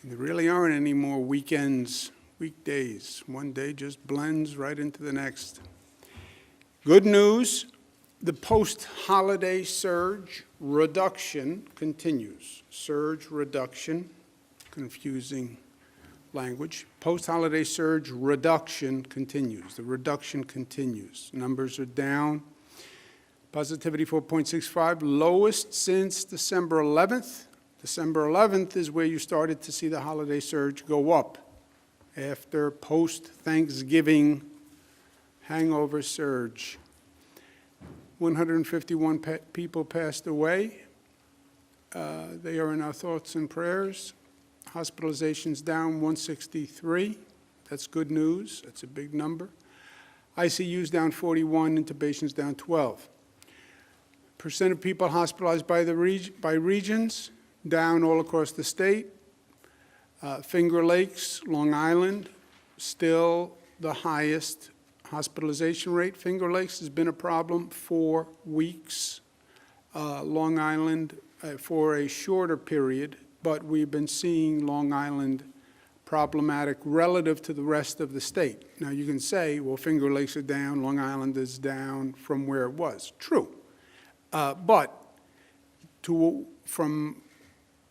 There really aren't any more weekends, weekdays. One day just blends right into the next. Good news, the post-holiday surge reduction continues. Surge reduction, confusing language. Post-holiday surge reduction continues. The reduction continues. Numbers are down. Positivity 4.65, lowest since December 11th. December 11th is where you started to see the holiday surge go up after post-Thanksgiving hangover surge. 151 people passed away. They are in our thoughts and prayers. Hospitalizations down 163. That's good news. That's a big number. ICUs down 41, intubations down 12. Percent of people hospitalized by regions, down all across the state. Finger Lakes, Long Island, still the highest hospitalization rate. Finger Lakes has been a problem for weeks. Long Island for a shorter period, but we've been seeing Long Island problematic relative to the rest of the state. Now you can say, well, Finger Lakes are down, Long Island is down from where it was. True. But from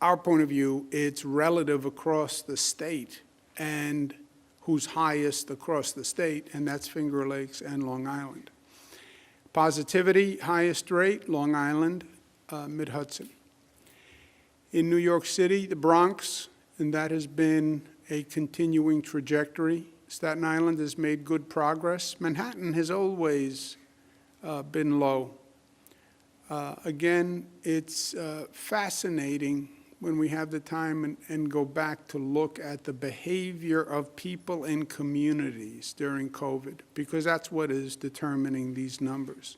our point of view, it's relative across the state and who's highest across the state, and that's Finger Lakes and Long Island. Positivity, highest rate, Long Island, Mid-Hudson. In New York City, the Bronx, and that has been a continuing trajectory. Staten Island has made good progress. Manhattan has always been low. Again, it's fascinating when we have the time and go back to look at the behavior of people in communities during COVID, because that's what is determining these numbers.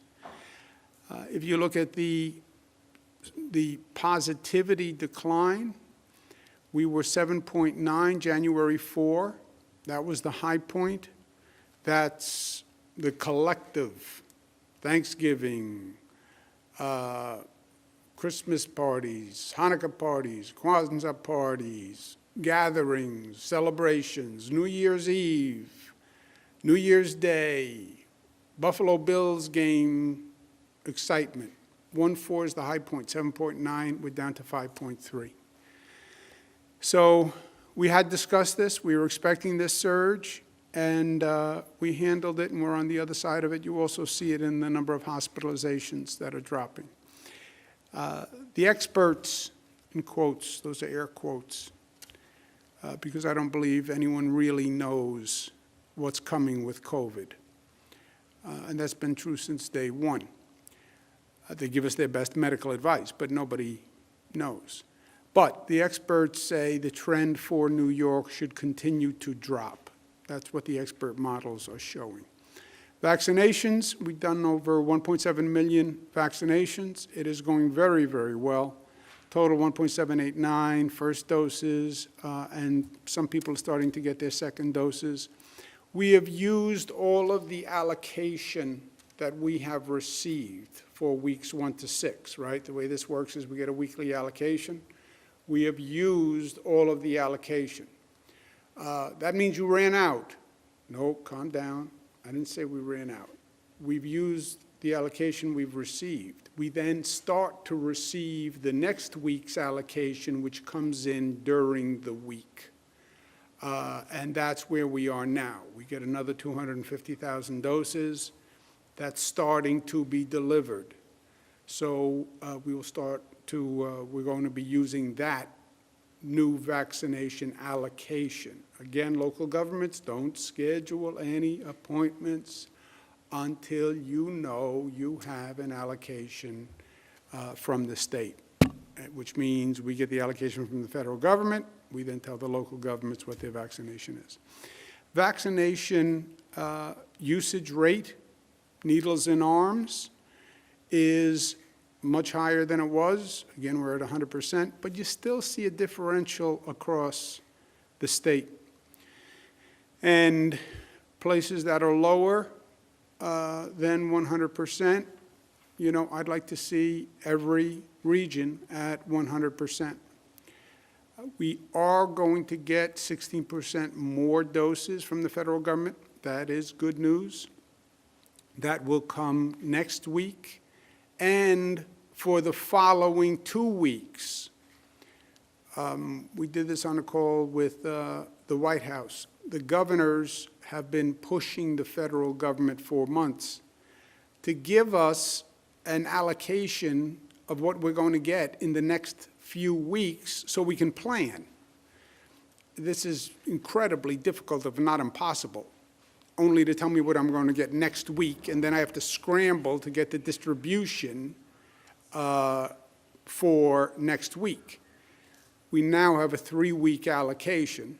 If you look at the positivity decline, we were 7.9 January 4. That was the high point. That's the collective Thanksgiving, Christmas parties, Hanukkah parties, Kwanzaa parties, gatherings, celebrations, New Year's Eve, New Year's Day, Buffalo Bills game excitement. 1.4 is the high point, 7.9, we're down to 5.3. So we had discussed this, we were expecting this surge, and we handled it, and we're on the other side of it. You also see it in the number of hospitalizations that are dropping. The experts, in quotes, those are air quotes, because I don't believe anyone really knows what's coming with COVID. And that's been true since day one. They give us their best medical advice, but nobody knows. But the experts say the trend for New York should continue to drop. That's what the expert models are showing. Vaccinations, we've done over 1.7 million vaccinations. It is going very, very well. Total 1.789 first doses, and some people are starting to get their second doses. We have used all of the allocation that we have received for weeks 1 to 6, right? The way this works is we get a weekly allocation. We have used all of the allocation. That means you ran out. No, calm down. I didn't say we ran out. We've used the allocation we've received. We then start to receive the next week's allocation, which comes in during the week. And that's where we are now. We get another 250,000 doses. That's starting to be delivered. So we will start to, we're going to be using that new vaccination allocation. Again, local governments, don't schedule any appointments until you know you have an allocation from the state, which means we get the allocation from the federal government. We then tell the local governments what their vaccination is. Vaccination usage rate, needles in arms, is much higher than it was. Again, we're at 100%, but you still see a differential across the state. And places that are lower than 100%, you know, I'd like to see every region at 100%. We are going to get 16% more doses from the federal government. That is good news. That will come next week and for the following 2 weeks. We did this on a call with the White House. The governors have been pushing the federal government for months to give us an allocation of what we're going to get in the next few weeks so we can plan. This is incredibly difficult, if not impossible, only to tell me what I'm going to get next week, and then I have to scramble to get the distribution for next week. We now have a 3-week allocation,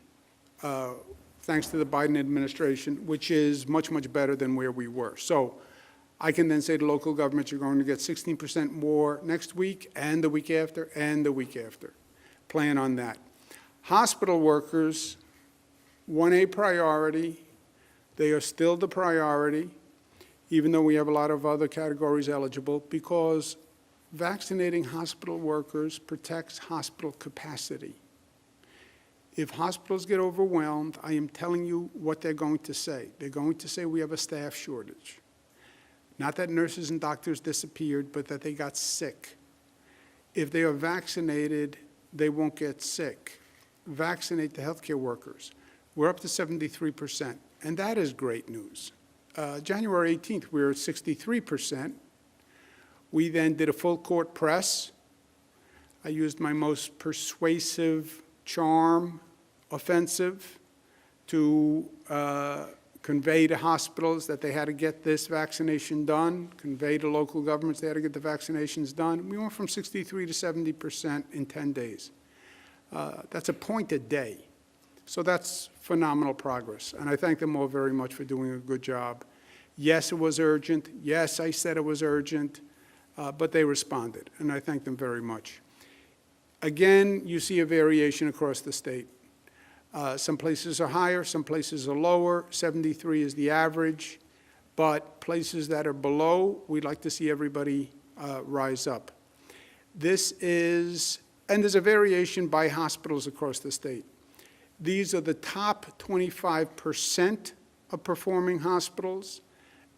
thanks to the Biden administration, which is much, much better than where we were. So I can then say to local governments, you're going to get 16% more next week and the week after and the week after. Plan on that. Hospital workers, 1A priority. They are still the priority, even though we have a lot of other categories eligible, because vaccinating hospital workers protects hospital capacity. If hospitals get overwhelmed, I am telling you what they're going to say. They're going to say we have a staff shortage. Not that nurses and doctors disappeared, but that they got sick. If they are vaccinated, they won't get sick. Vaccinate the healthcare workers. We're up to 73%, and that is great news. January 18th, we were at 63%. We then did a full court press. I used my most persuasive charm offensive to convey to hospitals that they had to get this vaccination done, convey to local governments they had to get the vaccinations done. We went from 63 to 70% in 10 days. That's a point a day. So that's phenomenal progress, and I thank them all very much for doing a good job. Yes, it was urgent. Yes, I said it was urgent, but they responded, and I thank them very much. Again, you see a variation across the state. Some places are higher, some places are lower. 73 is the average, but places that are below, we'd like to see everybody rise up. This is, and there's a variation by hospitals across the state. These are the top 25% of performing hospitals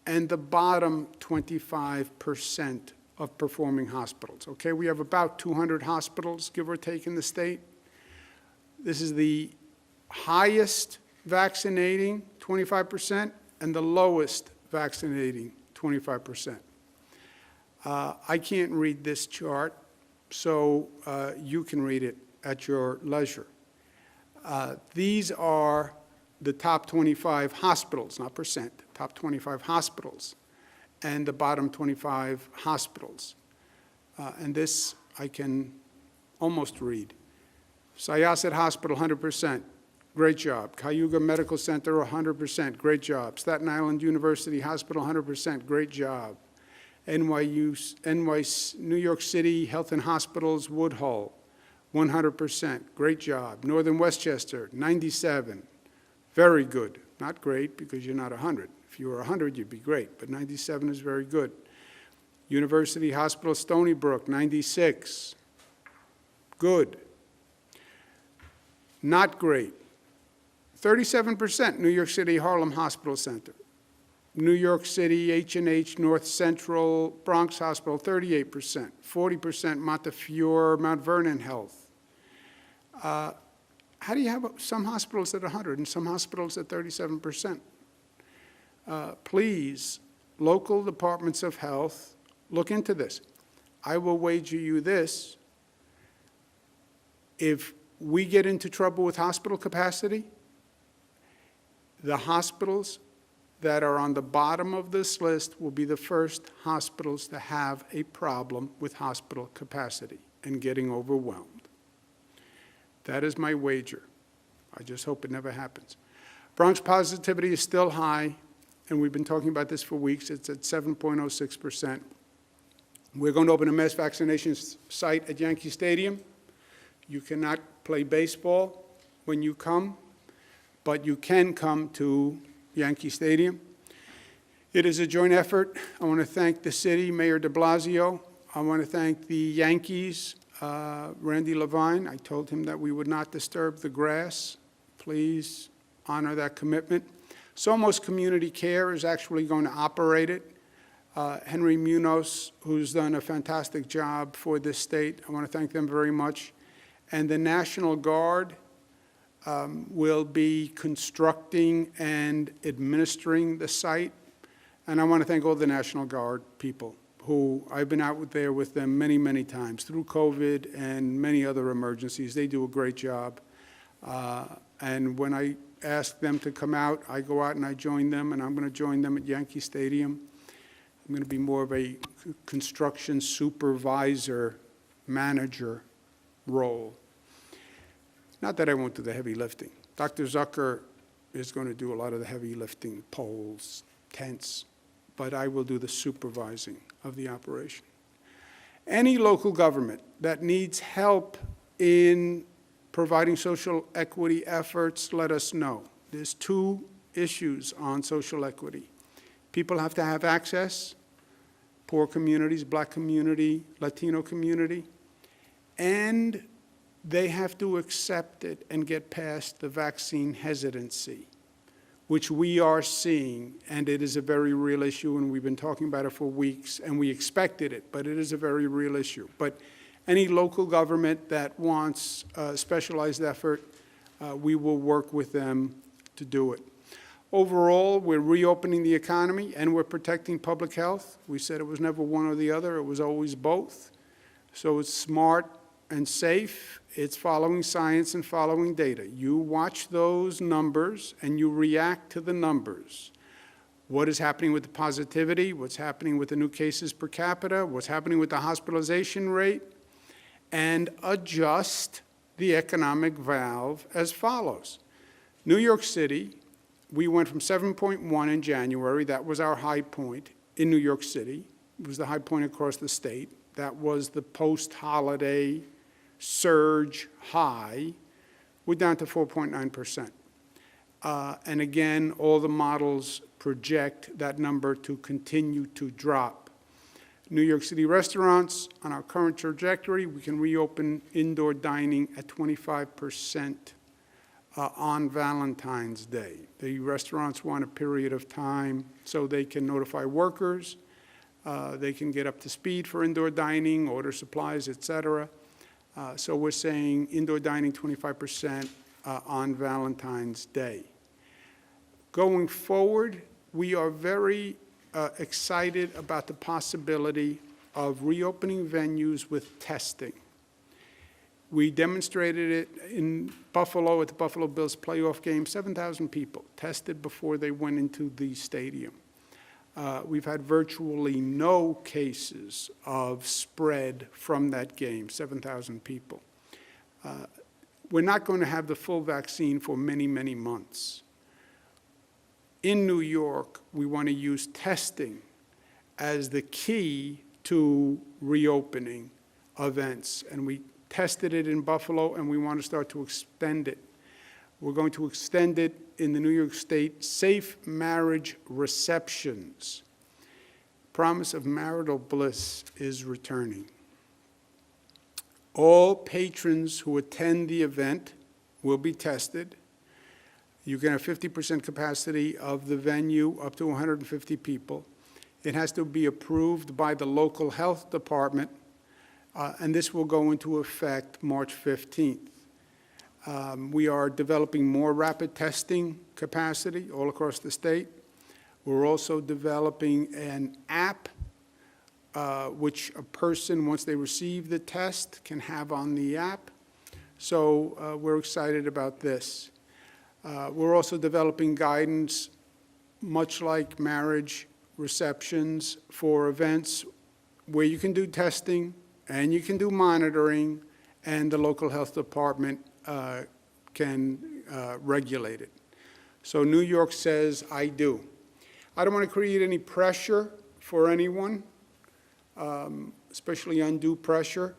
and the bottom 25% of performing hospitals. Okay, we have about 200 hospitals, give or take, in the state. This is the highest vaccinating, 25%, and the lowest vaccinating, 25%. I can't read this chart, so you can read it at your leisure. These are the top 25 hospitals, not percent, top 25 hospitals, and the bottom 25 hospitals. And this I can almost read. Syosset Hospital, 100%, great job. Cayuga Medical Center, 100%, great job. Staten Island University Hospital, 100%, great job. New York City Health and Hospitals, Woodhull, 100%, great job. Northern Westchester, 97, very good. Not great because you're not 100. If you were 100, you'd be great, but 97 is very good. University Hospital Stony Brook, 96, good. Not great. 37%, New York City Harlem Hospital Center. New York City H&H North Central Bronx Hospital, 38%. 40% Montefiore Mount Vernon Health. How do you have some hospitals at 100 and some hospitals at 37%? Please, local departments of health, look into this. I will wager you this. If we get into trouble with hospital capacity, the hospitals that are on the bottom of this list will be the first hospitals to have a problem with hospital capacity and getting overwhelmed. That is my wager. I just hope it never happens. Bronx positivity is still high, and we've been talking about this for weeks. It's at 7.06%. We're going to open a mass vaccination site at Yankee Stadium. You cannot play baseball when you come, but you can come to Yankee Stadium. It is a joint effort. I want to thank the city, Mayor de Blasio. I want to thank the Yankees, Randy Levine, I told him that we would not disturb the grass. Please honor that commitment. Somos Community Care is actually going to operate it. Henry Munoz, who's done a fantastic job for this state, I want to thank them very much. And the National Guard will be constructing and administering the site. And I want to thank all the National Guard people who I've been out there with them many, many times through COVID and many other emergencies. They do a great job. And when I ask them to come out, I go out and I join them, and I'm going to join them at Yankee Stadium. I'm going to be more of a construction supervisor, manager role. Not that I won't do the heavy lifting. Dr. Zucker is going to do a lot of the heavy lifting, poles, tents, but I will do the supervising of the operation. Any local government that needs help in providing social equity efforts, let us know. There's two issues on social equity. People have to have access, poor communities, Black community, Latino community, and they have to accept it and get past the vaccine hesitancy, which we are seeing, and it is a very real issue, and we've been talking about it for weeks, and we expected it, but it is a very real issue. But any local government that wants a specialized effort, we will work with them to do it. Overall, we're reopening the economy and we're protecting public health. We said it was never one or the other, it was always both. So it's smart and safe. It's following science and following data. You watch those numbers and you react to the numbers. What is happening with the positivity, what's happening with the new cases per capita, what's happening with the hospitalization rate, and adjust the economic valve as follows. New York City, we went from 7.1 in January. That was our high point in New York City. It was the high point across the state. That was the post-holiday surge high. We're down to 4.9%. And again, all the models project that number to continue to drop. New York City restaurants, on our current trajectory, we can reopen indoor dining at 25% on Valentine's Day. The restaurants want a period of time so they can notify workers, they can get up to speed for indoor dining, order supplies, et cetera. So we're saying indoor dining 25% on Valentine's Day. Going forward, we are very excited about the possibility of reopening venues with testing. We demonstrated it in Buffalo at the Buffalo Bills playoff game. 7,000 people tested before they went into the stadium. We've had virtually no cases of spread from that game, 7,000 people. We're not going to have the full vaccine for many, many months. In New York, we want to use testing as the key to reopening events. And we tested it in Buffalo, and we want to start to extend it. We're going to extend it in the New York State safe marriage receptions. Promise of marital bliss is returning. All patrons who attend the event will be tested. You can have 50% capacity of the venue, up to 150 people. It has to be approved by the local health department, and this will go into effect March 15th. We are developing more rapid testing capacity all across the state. We're also developing an app which a person, once they receive the test, can have on the app. So we're excited about this. We're also developing guidance, much like marriage receptions, for events where you can do testing and you can do monitoring, and the local health department can regulate it. So New York says, I do. I don't want to create any pressure for anyone, especially undue pressure.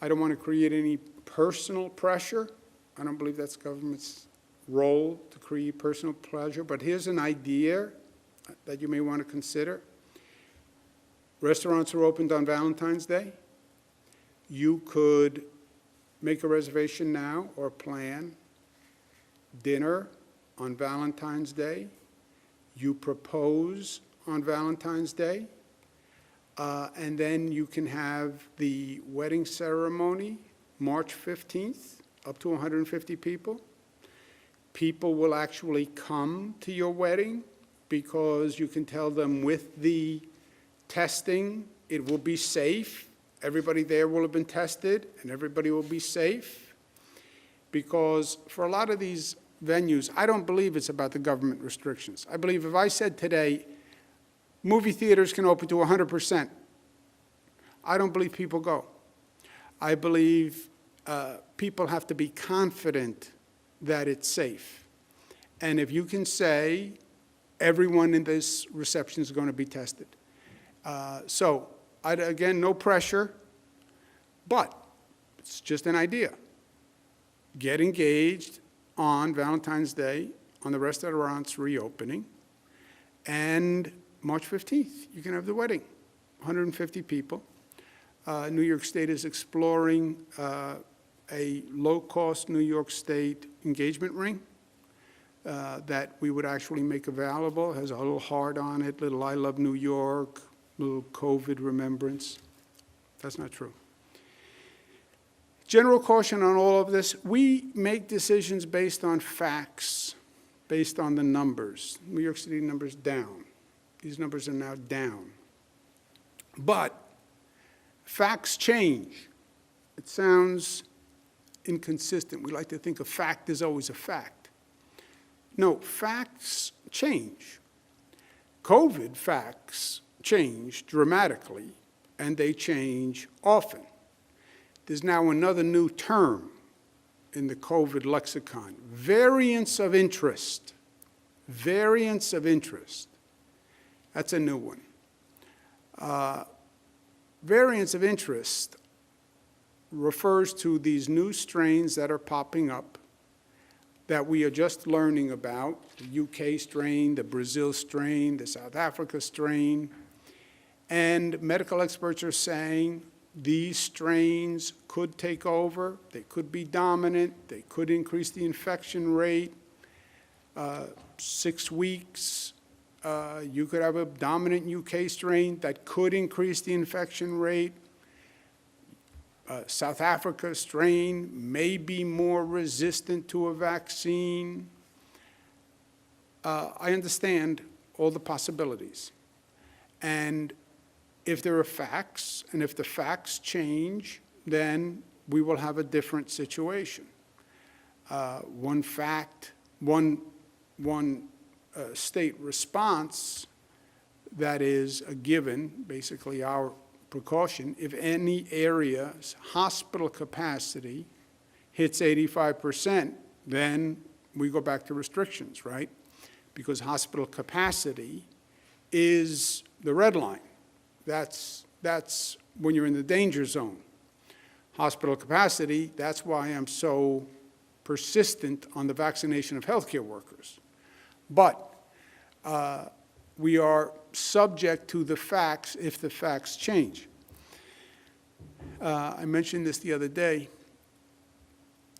I don't want to create any personal pressure. I don't believe that's government's role to create personal pleasure, but here's an idea that you may want to consider. Restaurants are opened on Valentine's Day. you could make a reservation now or plan dinner on Valentine's Day. You propose on Valentine's Day, and then you can have the wedding ceremony March 15th, up to 150 people. People will actually come to your wedding because you can tell them with the testing, it will be safe. Everybody there will have been tested, and everybody will be safe. Because for a lot of these venues, I don't believe it's about the government restrictions. I believe if I said today, movie theaters can open to 100%, I don't believe people go. I believe people have to be confident that it's safe. And if you can say, everyone in this reception is going to be tested. Again, no pressure, but it's just an idea. Get engaged on Valentine's Day, on the restaurants reopening, and March 15th, you can have the wedding, 150 people. New York State is exploring a low-cost New York State engagement ring that we would actually make available. It has a little heart on it, little I love New York, little COVID remembrance. That's not true. General caution on all of this, we make decisions based on facts, based on the numbers. New York City numbers down. These numbers are now down. But facts change. It sounds inconsistent. We like to think a fact is always a fact. No, facts change. COVID facts change dramatically, and they change often. There's now another new term in the COVID lexicon, variants of interest. Variants of interest. That's a new one. Variants of interest refers to these new strains that are popping up that we are just learning about, the UK strain, the Brazil strain, the South Africa strain. And medical experts are saying these strains could take over, they could be dominant, they could increase the infection rate. 6 weeks, you could have a dominant UK strain that could increase the infection rate. South Africa strain may be more resistant to a vaccine. I understand all the possibilities. And if there are facts, and if the facts change, then we will have a different situation. One state response that is a given, basically our precaution, if any area's hospital capacity hits 85%, then we go back to restrictions, right? Because hospital capacity is the red line. That's when you're in the danger zone. Hospital capacity, that's why I'm so persistent on the vaccination of healthcare workers. But we are subject to the facts if the facts change. I mentioned this the other day.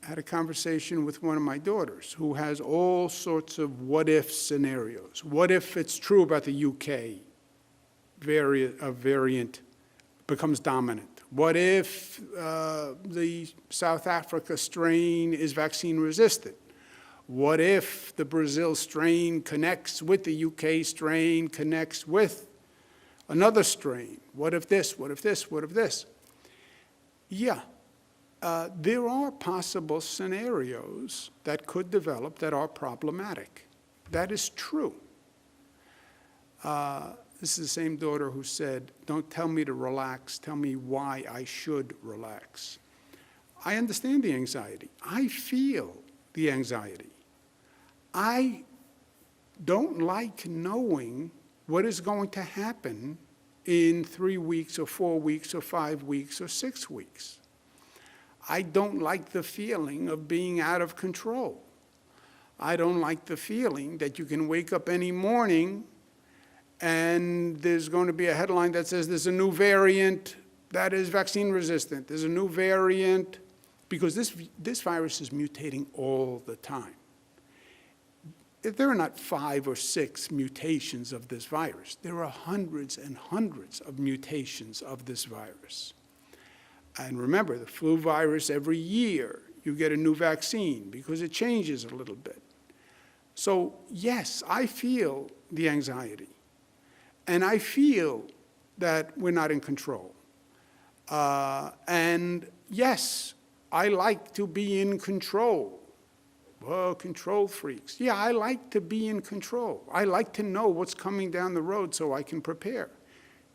I had a conversation with one of my daughters who has all sorts of what-if scenarios. What if it's true about the UK variant becomes dominant? What if the South Africa strain is vaccine resistant? What if the Brazil strain connects with the UK strain, connects with another strain? What if this, what if this, what if this? Yeah, there are possible scenarios that could develop that are problematic. That is true. This is the same daughter who said, don't tell me to relax, tell me why I should relax. I understand the anxiety. I feel the anxiety. I don't like knowing what is going to happen in 3 weeks or 4 weeks or 5 weeks or 6 weeks. I don't like the feeling of being out of control. I don't like the feeling that you can wake up any morning and there's going to be a headline that says there's a new variant that is vaccine resistant. There's a new variant, because this virus is mutating all the time. There are not 5 or 6 mutations of this virus. There are hundreds and hundreds of mutations of this virus. And remember, the flu virus, every year you get a new vaccine because it changes a little bit. So yes, I feel the anxiety. And I feel that we're not in control. And yes, I like to be in control. Well, control freaks. Yeah, I like to be in control. I like to know what's coming down the road so I can prepare.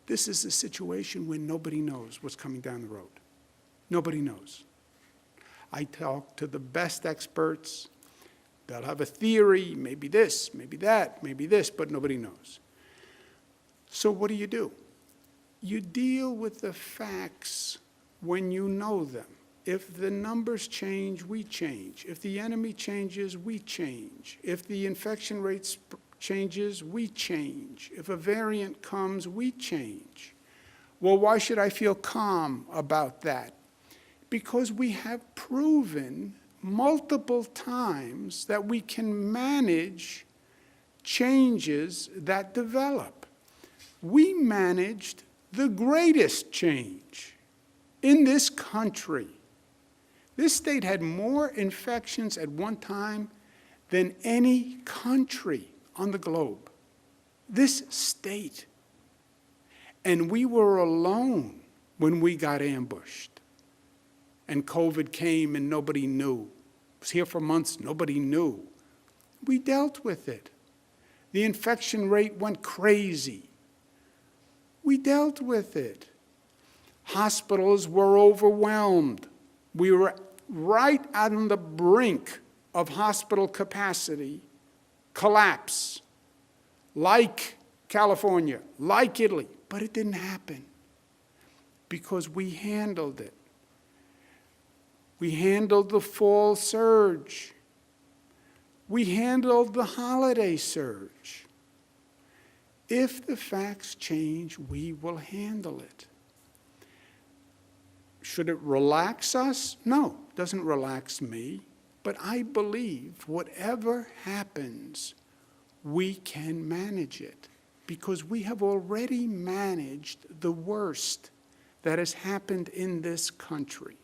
This is a situation where nobody knows what's coming down the road. Nobody knows. I talk to the best experts. They'll have a theory, maybe this, maybe that, maybe this, but nobody knows. So what do? You deal with the facts when you know them. If the numbers change, we change. If the enemy changes, we change. If the infection rate changes, we change. If a variant comes, we change. Well, why should I feel calm about that? Because we have proven multiple times that we can manage changes that develop. We managed the greatest change in this country. This state had more infections at one time than any country on the globe. This state. And we were alone when we got ambushed. And COVID came and nobody knew. It was here for months, nobody knew. We dealt with it. The infection rate went crazy. We dealt with it. Hospitals were overwhelmed. We were right on the brink of hospital capacity collapse, like California, like Italy, but it didn't happen because we handled it. We handled the fall surge. We handled the holiday surge. If the facts change, we will handle it. Should it relax us? No, it doesn't relax me. But I believe whatever happens, we can manage it because we have already managed the worst that has happened in this country.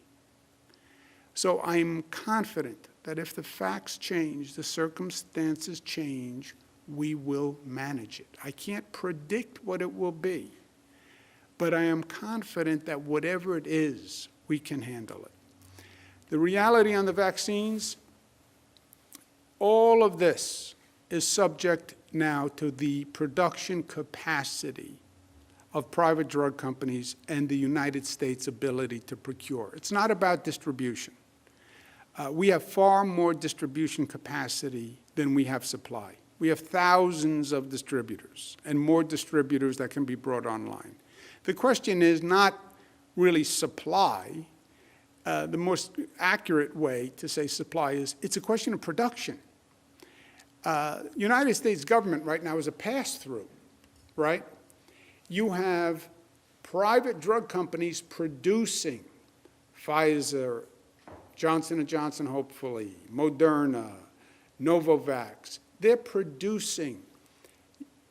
So I'm confident that if the facts change, the circumstances change, we will manage it. I can't predict what it will be, but I am confident that whatever it is, we can handle it. The reality on the vaccines, all of this is subject now to the production capacity of private drug companies and the United States' ability to procure. It's not about distribution. We have far more distribution capacity than we have supply. We have thousands of distributors and more distributors that can be brought online. The question is not really supply. The most accurate way to say supply is it's a question of production. United States government right now is a pass-through, right? You have private drug companies producing Pfizer, Johnson & Johnson, hopefully, Moderna, Novavax. They're producing.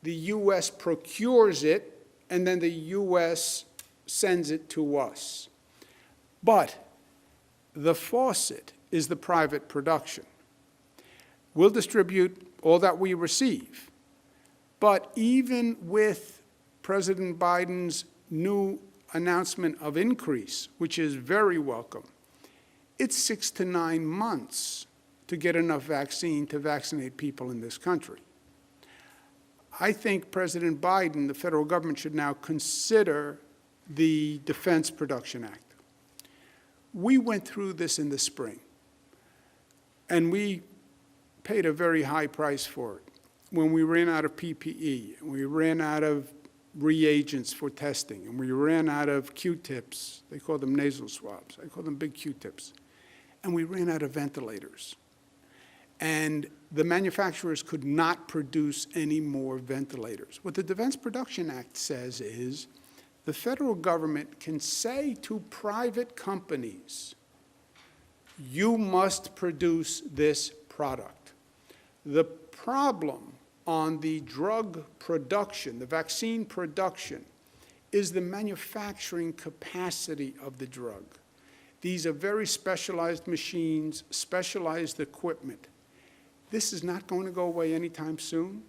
The U.S. procures it, and then the U.S. sends it to us. But the faucet is the private production. We'll distribute all that we receive. But even with President Biden's new announcement of increase, which is very welcome, it's 6 to 9 months to get enough vaccine to vaccinate people in this country. I think President Biden, the federal government, should now consider the Defense Production Act. We went through this in the spring, and we paid a very high price for it. When we ran out of PPE, and we ran out of reagents for testing, and we ran out of Q-tips. They call them nasal swabs. I call them big Q-tips. And we ran out of ventilators. And the manufacturers could not produce any more ventilators. What the Defense Production Act says is the federal government can say to private companies, you must produce this product. The problem on the drug production, the vaccine production, is the manufacturing capacity of the drug. These are very specialized machines, specialized equipment. This is not going to go away anytime soon.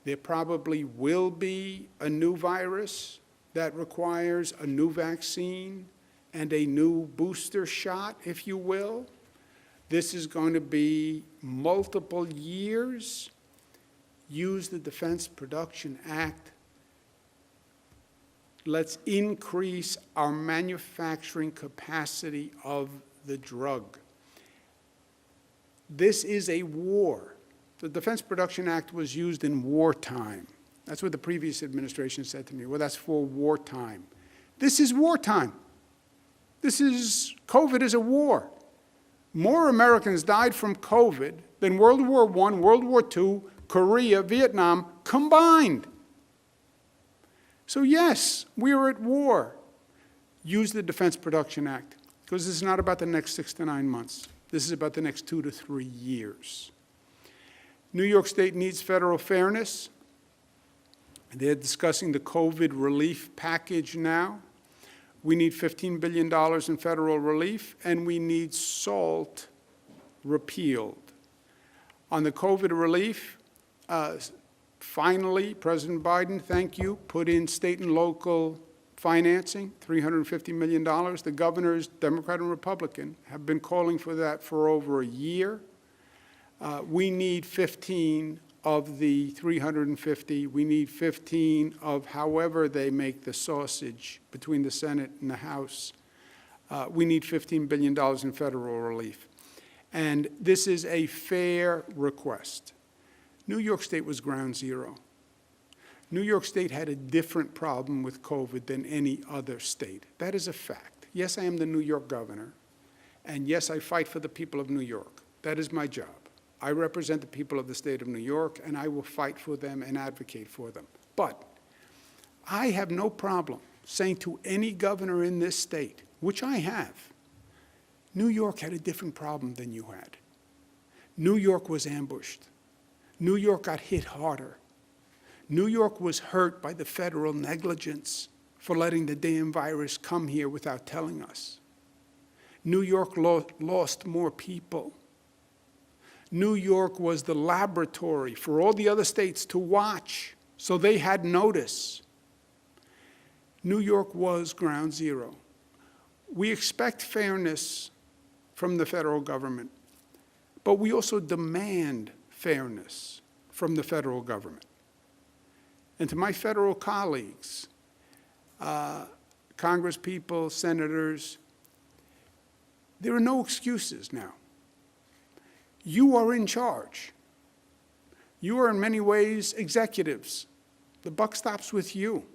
There probably will be a new virus that requires a new vaccine and a new booster shot, if you will. This is going to be multiple years. Use the Defense Production Act. Let's increase our manufacturing capacity of the drug. This is a war. The Defense Production Act was used in wartime. That's what the previous administration said to me. Well, that's for wartime. This is wartime. COVID is a war. More Americans died from COVID than World War I, World War II, Korea, Vietnam combined. So yes, we are at war. Use the Defense Production Act, because this is not about the next 6 to 9 months. This is about the next 2 to 3 years. New York State needs federal fairness. They're discussing the COVID relief package now. We need $15 billion in federal relief, and we need SALT repealed. On the COVID relief, finally, President Biden, thank you, put in state and local financing, $350 million. The governors, Democrat and Republican, have been calling for that for over a year. We need 15 of the 350. We need 15 of however they make the sausage between the Senate and the House. We need $15 billion in federal relief. And this is a fair request. New York State was ground zero. New York State had a different problem with COVID than any other state. That is a fact. Yes, I am the New York governor, and yes, I fight for the people of New York. That is my job. I represent the people of the state of New York, and I will fight for them and advocate for them. But I have no problem saying to any governor in this state, which I have, New York had a different problem than you had. New York was ambushed. New York got hit harder. New York was hurt by the federal negligence for letting the damn virus come here without telling us. New York lost more people. New York was the laboratory for all the other states to watch, so they had notice. New York was ground zero. We expect fairness from the federal government, but we also demand fairness from the federal government. And to my federal colleagues, congresspeople, senators, there are no excuses now. You are in charge. You are in many ways executives. The buck stops with you.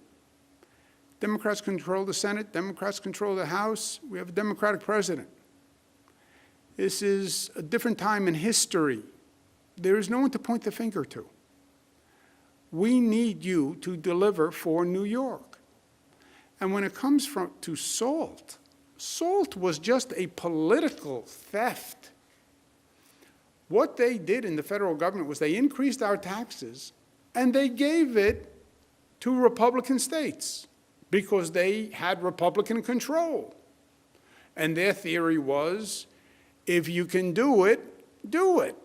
Democrats control the Senate, Democrats control the House. We have a Democratic president. This is a different time in history. There is no one to point the finger to. We need you to deliver for New York. And when it comes to SALT, SALT was just a political theft. What they did in the federal government was they increased our taxes and they gave it to Republican states because they had Republican control. And their theory was, if you can do it, do it.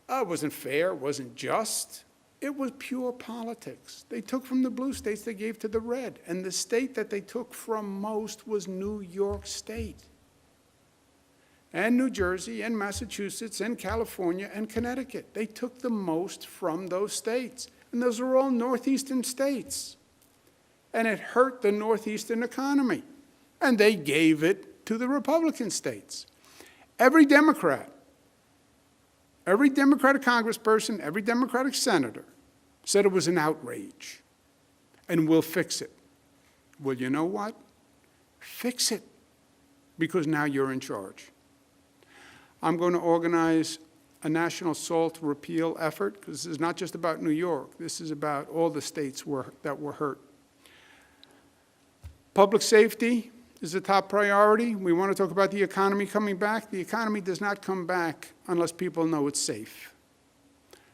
It wasn't fair, it wasn't just. It was pure politics. They took from the blue states, they gave to the red. And the state that they took from most was New York State. And New Jersey, and Massachusetts, and California, and Connecticut. They took the most from those states. And those are all northeastern states. And it hurt the northeastern economy. And they gave it to the Republican states. Every Democratic congressperson, every Democratic senator said it was an outrage. And we'll fix it. Well, you know what? Fix it. Because now you're in charge. I'm going to organize a national SALT repeal effort, because this is not just about New York. This is about all the states that were hurt. Public safety is a top priority. We want to talk about the economy coming back. The economy does not come back unless people know it's safe.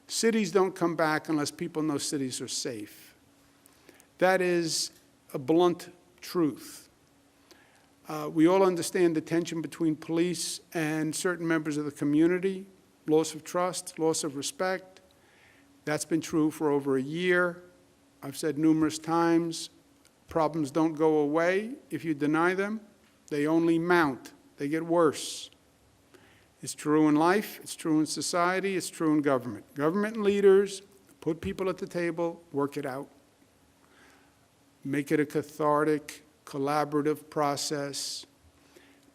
Cities don't come back unless people know cities are safe. That is a blunt truth. We all understand the tension between police and certain members of the community, loss of trust, loss of respect. That's been true for over a year. I've said numerous times, problems don't go away if you deny them. They only mount. They get worse. It's true in life. It's true in society. It's true in government. Government leaders put people at the table, work it out. Make it a cathartic, collaborative process.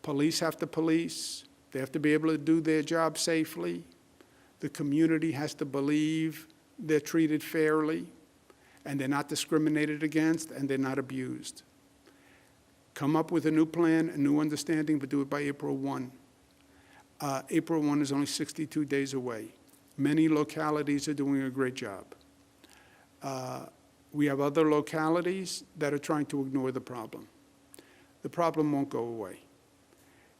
Police have to police. They have to be able to do their job safely. The community has to believe they're treated fairly, and they're not discriminated against, and they're not abused. Come up with a new plan, a new understanding, but do it by April 1. April 1 is only 62 days away. Many localities are doing a great job. We have other localities that are trying to ignore the problem. The problem won't go away.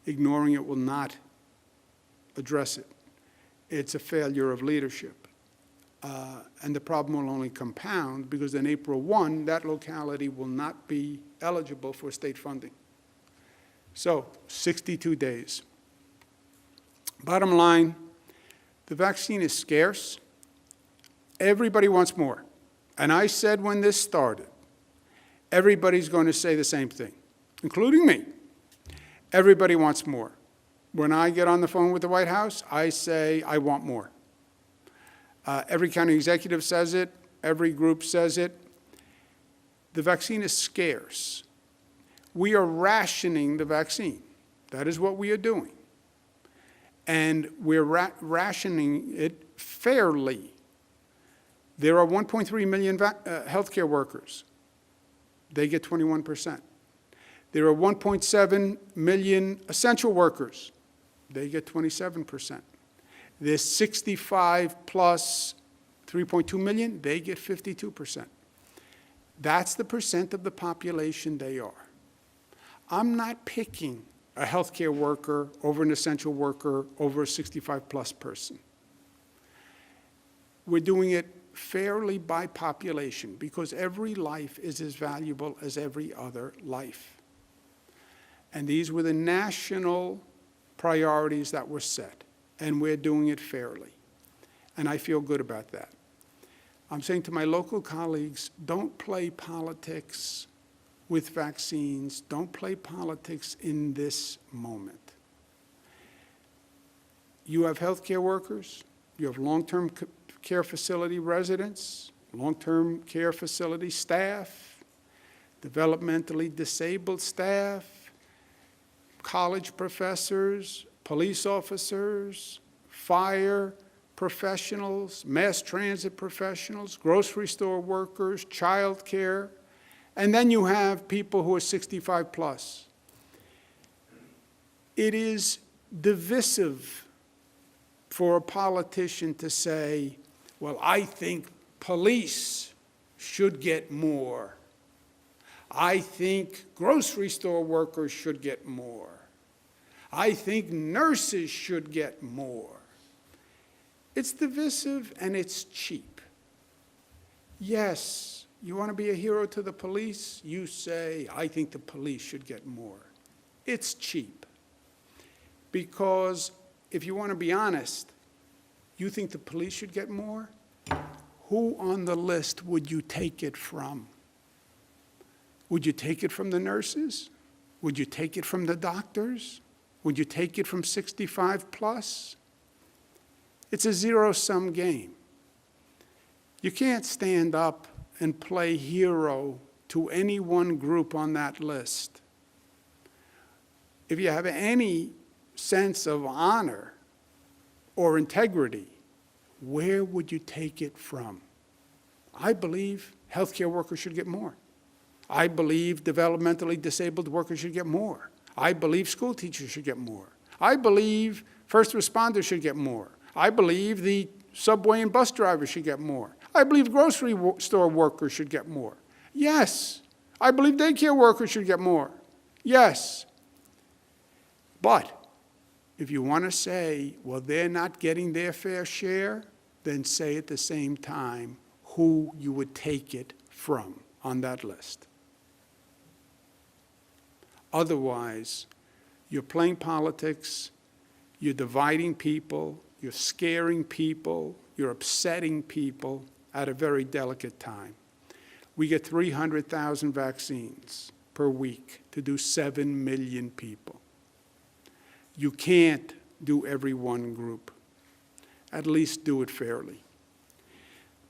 Ignoring it will not address it. It's a failure of leadership. And the problem will only compound because on April 1, that locality will not be eligible for state funding. So, 62 days. Bottom line, the vaccine is scarce. Everybody wants more. And I said when this started, everybody's going to say the same thing, including me. Everybody wants more. When I get on the phone with the White House, I say, I want more. Every county executive says it. Every group says it. The vaccine is scarce. We are rationing the vaccine. That is what we are doing. And we're rationing it fairly. There are 1.3 million healthcare workers. They get 21%. There are 1.7 million essential workers. They get 27%. There's 65 plus 3.2 million. They get 52%. That's the percent of the population they are. I'm not picking a healthcare worker over an essential worker over a 65 plus person. We're doing it fairly by population because every life is as valuable as every other life. And these were the national priorities that were set, and we're doing it fairly. And I feel good about that. I'm saying to my local colleagues, don't play politics with vaccines. Don't play politics in this moment. You have healthcare workers, you have long-term care facility residents, long-term care facility staff, developmentally disabled staff, college professors, police officers, fire professionals, mass transit professionals, grocery store workers, child care, and then you have people who are 65 plus. It is divisive for a politician to say, well, I think police should get more. I think grocery store workers should get more. I think nurses should get more. It's divisive and it's cheap. Yes, you want to be a hero to the police? You say, I think the police should get more. It's cheap. Because if you want to be honest, you think the police should get more? Who on the list would you take it from? Would you take it from the nurses? Would you take it from the doctors? Would you take it from 65 plus? It's a zero-sum game. You can't stand up and play hero to any one group on that list. If you have any sense of honor or integrity, where would you take it from? I believe healthcare workers should get more. I believe developmentally disabled workers should get more. I believe school teachers should get more. I believe first responders should get more. I believe the subway and bus drivers should get more. I believe grocery store workers should get more. Yes, I believe daycare workers should get more. Yes. But if you want to say, well, they're not getting their fair share, then say at the same time who you would take it from on that list. Otherwise, you're playing politics, you're dividing people, you're scaring people, you're upsetting people at a very delicate time. We get 300,000 vaccines per week to do 7 million people. You can't do every one group. At least do it fairly.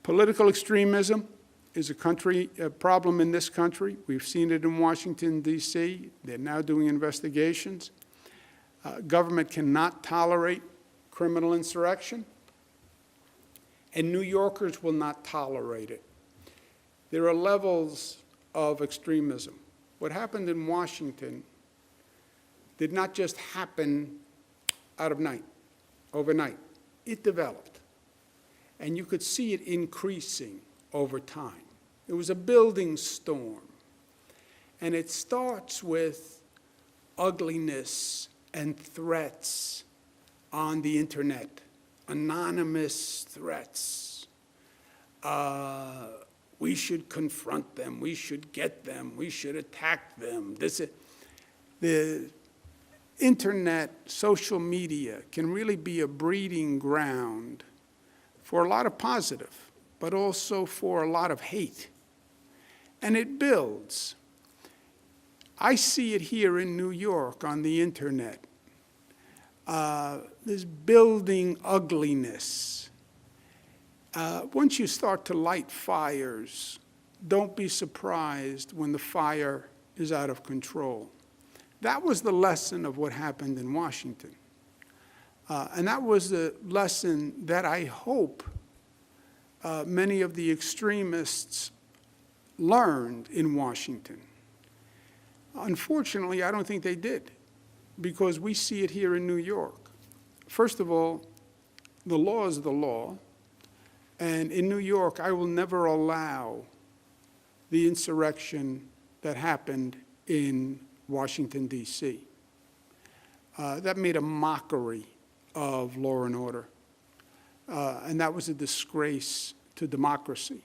Political extremism is a problem in this country. We've seen it in Washington, D.C. They're now doing investigations. Government cannot tolerate criminal insurrection, and New Yorkers will not tolerate it. There are levels of extremism. What happened in Washington did not just happen overnight. It developed, and you could see it increasing over time. It was a building storm, and it starts with ugliness and threats on the internet, anonymous threats. We should confront them, we should get them, we should attack them. The internet, social media can really be a breeding ground for a lot of positive, but also for a lot of hate. And it builds. I see it here in New York on the internet. This building ugliness. Once you start to light fires, don't be surprised when the fire is out of control. That was the lesson of what happened in Washington. And that was the lesson that I hope many of the extremists learned in Washington. Unfortunately, I don't think they did, because we see it here in New York. First of all, the law is the law. And in New York, I will never allow the insurrection that happened in Washington, D.C. That made a mockery of law and order. And that was a disgrace to democracy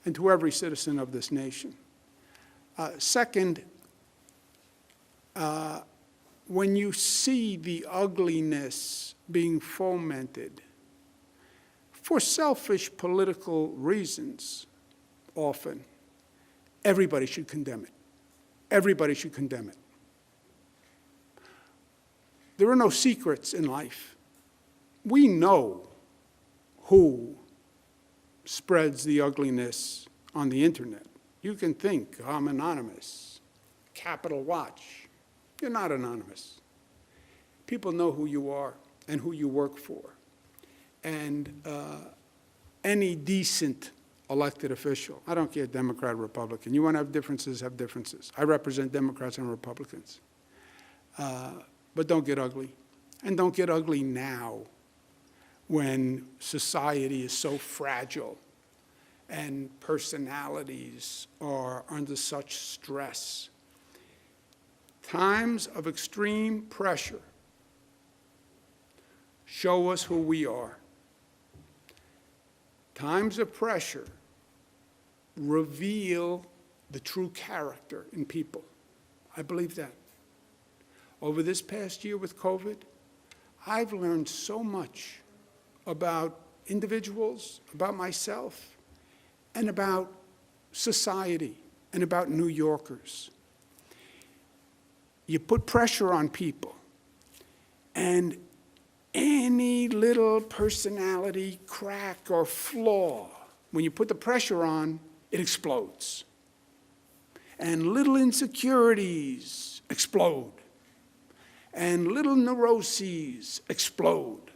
and to every citizen of this nation. Second, when you see the ugliness being fomented for selfish political reasons, often, everybody should condemn it. Everybody should condemn it. There are no secrets in life. We know who spreads the ugliness on the internet. You can think, I'm anonymous, Capital Watch. You're not anonymous. People know who you are and who you work for. And any decent elected official, I don't care Democrat or Republican, you want to have differences, have differences. I represent Democrats and Republicans. But don't get ugly. And don't get ugly now when society is so fragile and personalities are under such stress. Times of extreme pressure show us who we are. Times of pressure reveal the true character in people. I believe that. Over this past year with COVID, I've learned so much about individuals, about myself, and about society, and about New Yorkers. You put pressure on people, and any little personality crack or flaw, when you put the pressure on, it explodes. And little insecurities explode. And little neuroses explode.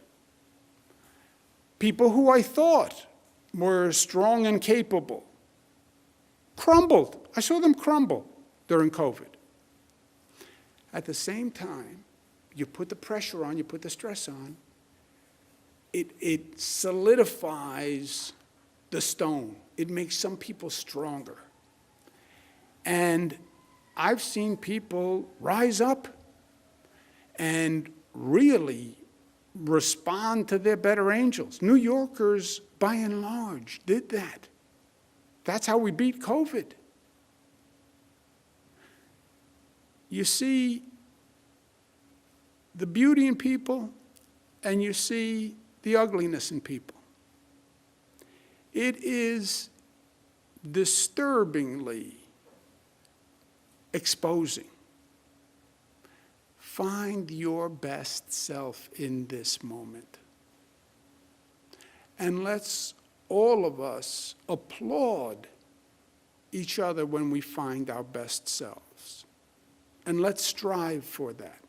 People who I thought were strong and capable crumbled. I saw them crumble during COVID. At the same time, you put the pressure on, you put the stress on, it solidifies the stone. It makes some people stronger. And I've seen people rise up and really respond to their better angels. New Yorkers, by and large, did that. That's how we beat COVID. You see the beauty in people, and you see the ugliness in people. It is disturbingly exposing. Find your best self in this moment. And let's all of us applaud each other when we find our best selves. And let's strive for that.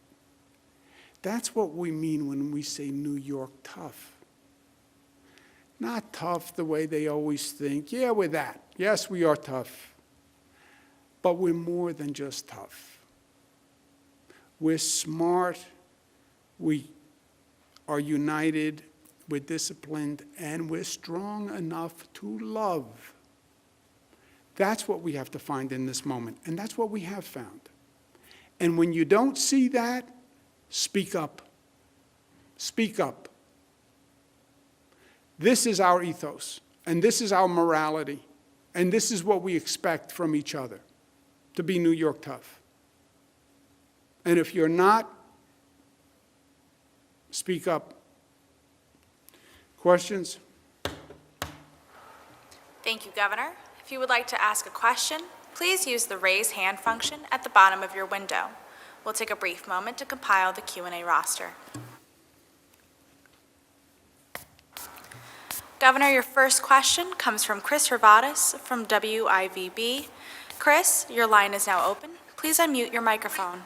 That's what we mean when we say New York tough. Not tough the way they always think. Yeah, we're that. Yes, we are tough. But we're more than just tough. We're smart. We are united. We're disciplined. And we're strong enough to love. That's what we have to find in this moment. And that's what we have found. And when you don't see that, speak up. Speak up. This is our ethos, and this is our morality, and this is what we expect from each other, to be New York tough. And if you're not, speak up. Questions? Thank you, Governor. If you would like to ask a question, please use the raise hand function at the bottom of your window. We'll take a brief moment to compile the Q&A roster. Governor, your first question comes from Chris Hervadis from WIVB. Chris, your line is now open. Please unmute your microphone.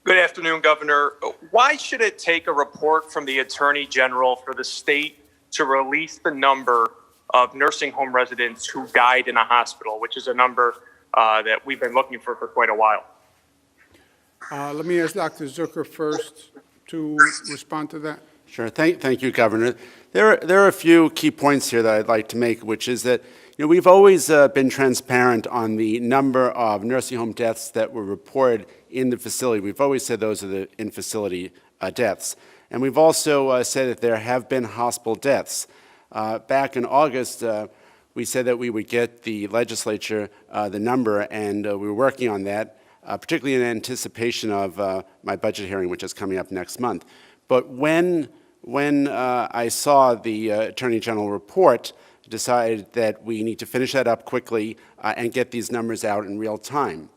Good afternoon, Governor. Why should it take a report from the Attorney General for the state to release the number of nursing home residents who died in a hospital, which is a number that we've been looking for quite a while? Let me ask Dr. Zucker first to respond to that. Sure. Thank you, Governor. There are a few key points here that I'd like to make, which is that we've always been transparent on the number of nursing home deaths that were reported in the facility. We've always said those are the in-facility deaths. And we've also said that there have been hospital deaths. Back in August, we said that we would get the legislature the number, and we were working on that, particularly in anticipation of my budget hearing, which is coming up next month. But when I saw the Attorney General report, decided that we need to finish that up quickly and get these numbers out in real time.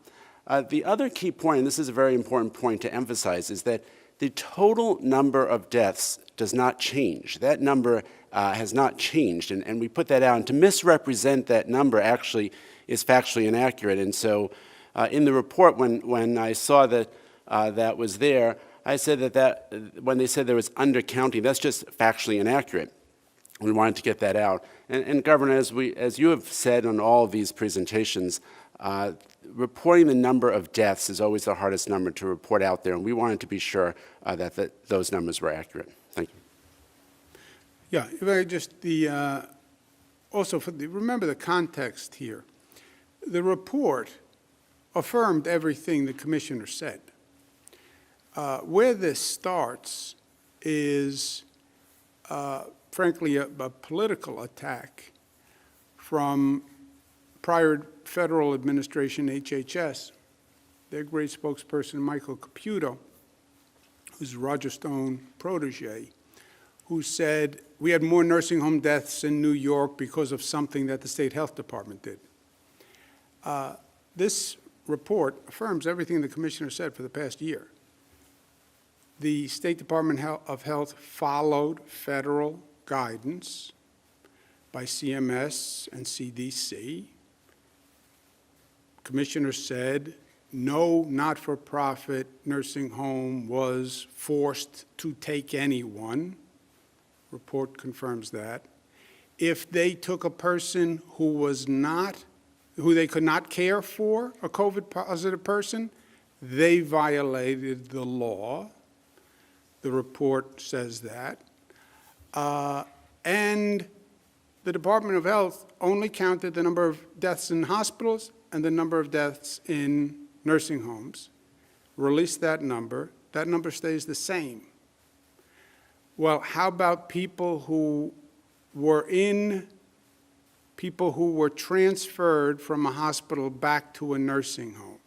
The other key point, and this is a very important point to emphasize, is that the total number of deaths does not change. That number has not changed, and we put that out. And to misrepresent that number actually is factually inaccurate. And so in the report, when I saw that that was there, I said that when they said there was undercounting, that's just factually inaccurate. We wanted to get that out. And Governor, as you have said on all of these presentations, reporting the number of deaths is always the hardest number to report out there, and we wanted to be sure that those numbers were accurate. Thank you. Yeah, if I just also remember the context here. The report affirmed everything the commissioner said. Where this starts is, frankly, a political attack from prior federal administration, HHS, their great spokesperson, Michael Caputo, who's Roger Stone protege, who said we had more nursing home deaths in New York because of something that the state health department did. This report affirms everything the commissioner said for the past year. The State Department of Health followed federal guidance by CMS and CDC. Commissioner said no not-for-profit nursing home was forced to take anyone. Report confirms that. If they took a person who they could not care for, a COVID-positive person, they violated the law. The report says that. And the Department of Health only counted the number of deaths in hospitals and the number of deaths in nursing homes, released that number stays the same. Well, how about people who were transferred from a hospital back to a nursing home?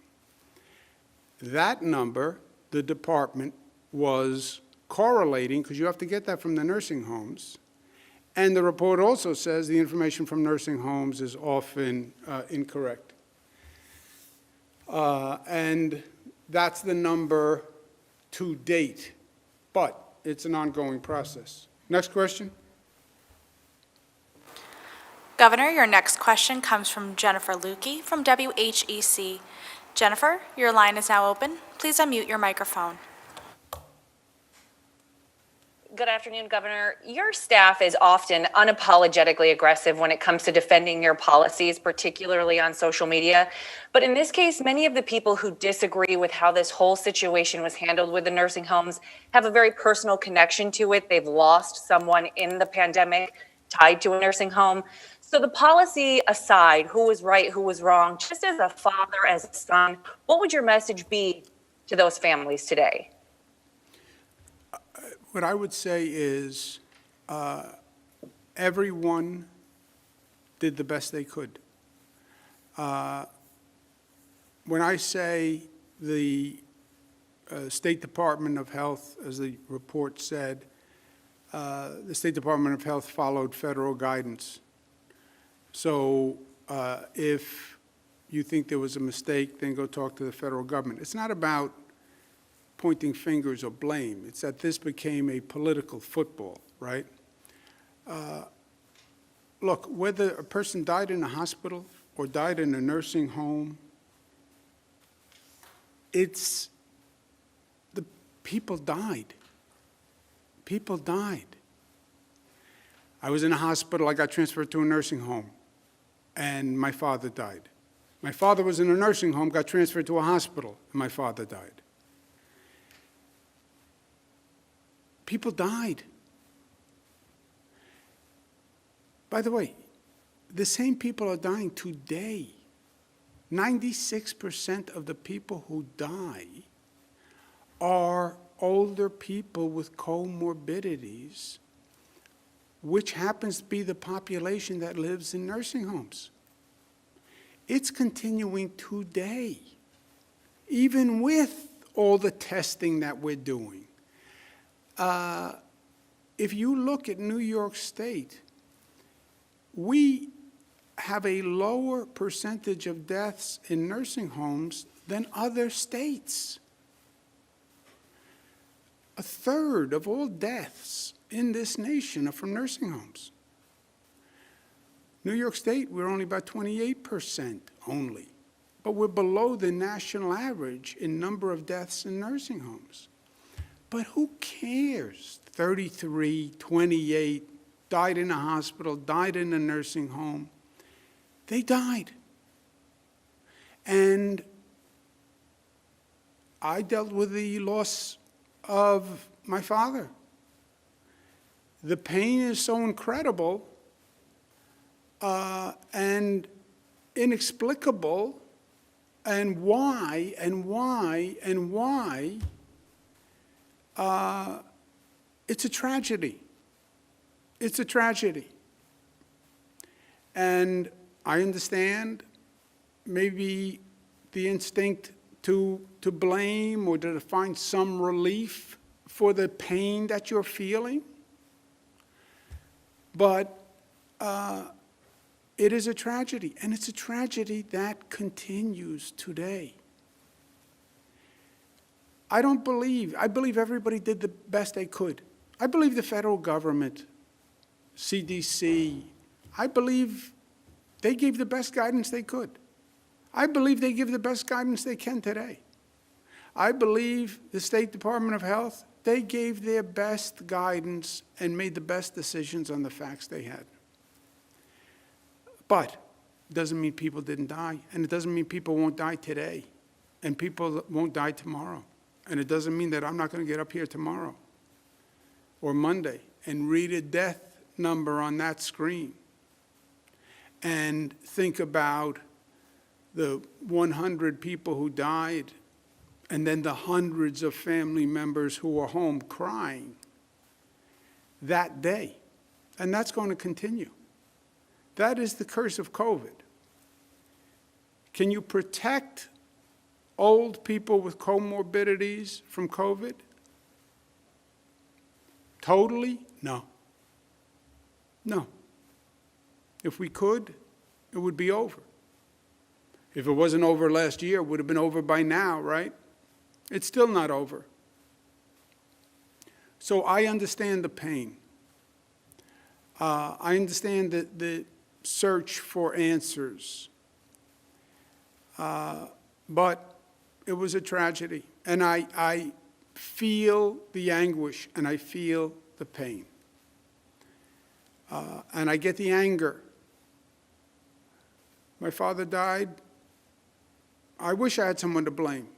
That number, the department was correlating, because you have to get that from the nursing homes, and the report also says the information from nursing homes is often incorrect. And that's the number to date, but it's an ongoing process. Next question. Governor, your next question comes from Jennifer Lukey from WHEC. Jennifer, your line is now open. Please unmute your microphone. Good afternoon, Governor. Your staff is often unapologetically aggressive when it comes to defending your policies, particularly on social media. But in this case, many of the people who disagree with how this whole situation was handled with the nursing homes have a very personal connection to it. They've lost someone in the pandemic tied to a nursing home. So the policy aside, who was right, who was wrong, just as a father, as a son, what would your message be to those families today? What I would say is everyone did the best they could. When I say the State Department of Health, as the report said, the State Department of Health followed federal guidance. So if you think there was a mistake, then go talk to the federal government. It's not about pointing fingers or blame. It's that this became a political football, right? Look, whether a person died in a hospital or died in a nursing home, it's the people died. People died. I was in a hospital, I got transferred to a nursing home, and my father died. My father was in a nursing home, got transferred to a hospital, and my father died. People died. By the way, the same people are dying today. 96% of the people who die are older people with comorbidities, which happens to be the population that lives in nursing homes. It's continuing today, even with all the testing that we're doing. If you look at New York State, we have a lower percentage of deaths in nursing homes than other states. A third of all deaths in this nation are from nursing homes. New York State, we're only about 28% only, but we're below the national average in number of deaths in nursing homes. But who cares? 33, 28, died in a hospital, died in a nursing home. They died. And I dealt with the loss of my father. The pain is so incredible and inexplicable, and why, it's a tragedy. It's a tragedy. And I understand maybe the instinct to blame or to find some relief for the pain that you're feeling. But it is a tragedy, and it's a tragedy that continues today. I believe everybody did the best they could. I believe the federal government, CDC, I believe they gave the best guidance they could. I believe they give the best guidance they can today. I believe the State Department of Health, they gave their best guidance and made the best decisions on the facts they had. But it doesn't mean people didn't die, and it doesn't mean people won't die today, and people won't die tomorrow. And it doesn't mean that I'm not going to get up here tomorrow or Monday and read a death number on that screen and think about the 100 people who died, and then the hundreds of family members who were home crying that day. And that's going to continue. That is the curse of COVID. Can you protect old people with comorbidities from COVID? Totally? No. No. If we could, it would be over. If it wasn't over last year, it would have been over by now, right? It's still not over. So I understand the pain. I understand the search for answers. But it was a tragedy. And I feel the anguish and I feel the pain. And I get the anger. My father died. I wish I had someone to blame.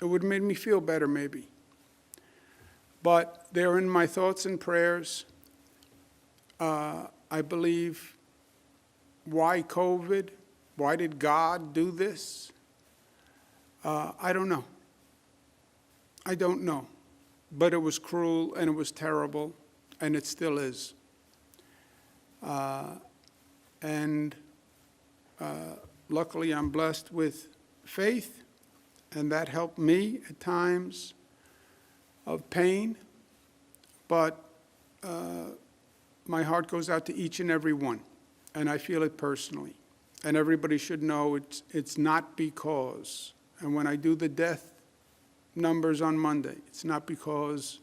It would have made me feel better, maybe. But they're in my thoughts and prayers. I believe, why COVID? Why did God do this? I don't know. I don't know. But it was cruel and it was terrible, and it still is. Luckily, I'm blessed with faith, and that helped me at times of pain. But my heart goes out to each and every one, and I feel it personally. And everybody should know it's not because, and when I do the death numbers on Monday, it's not because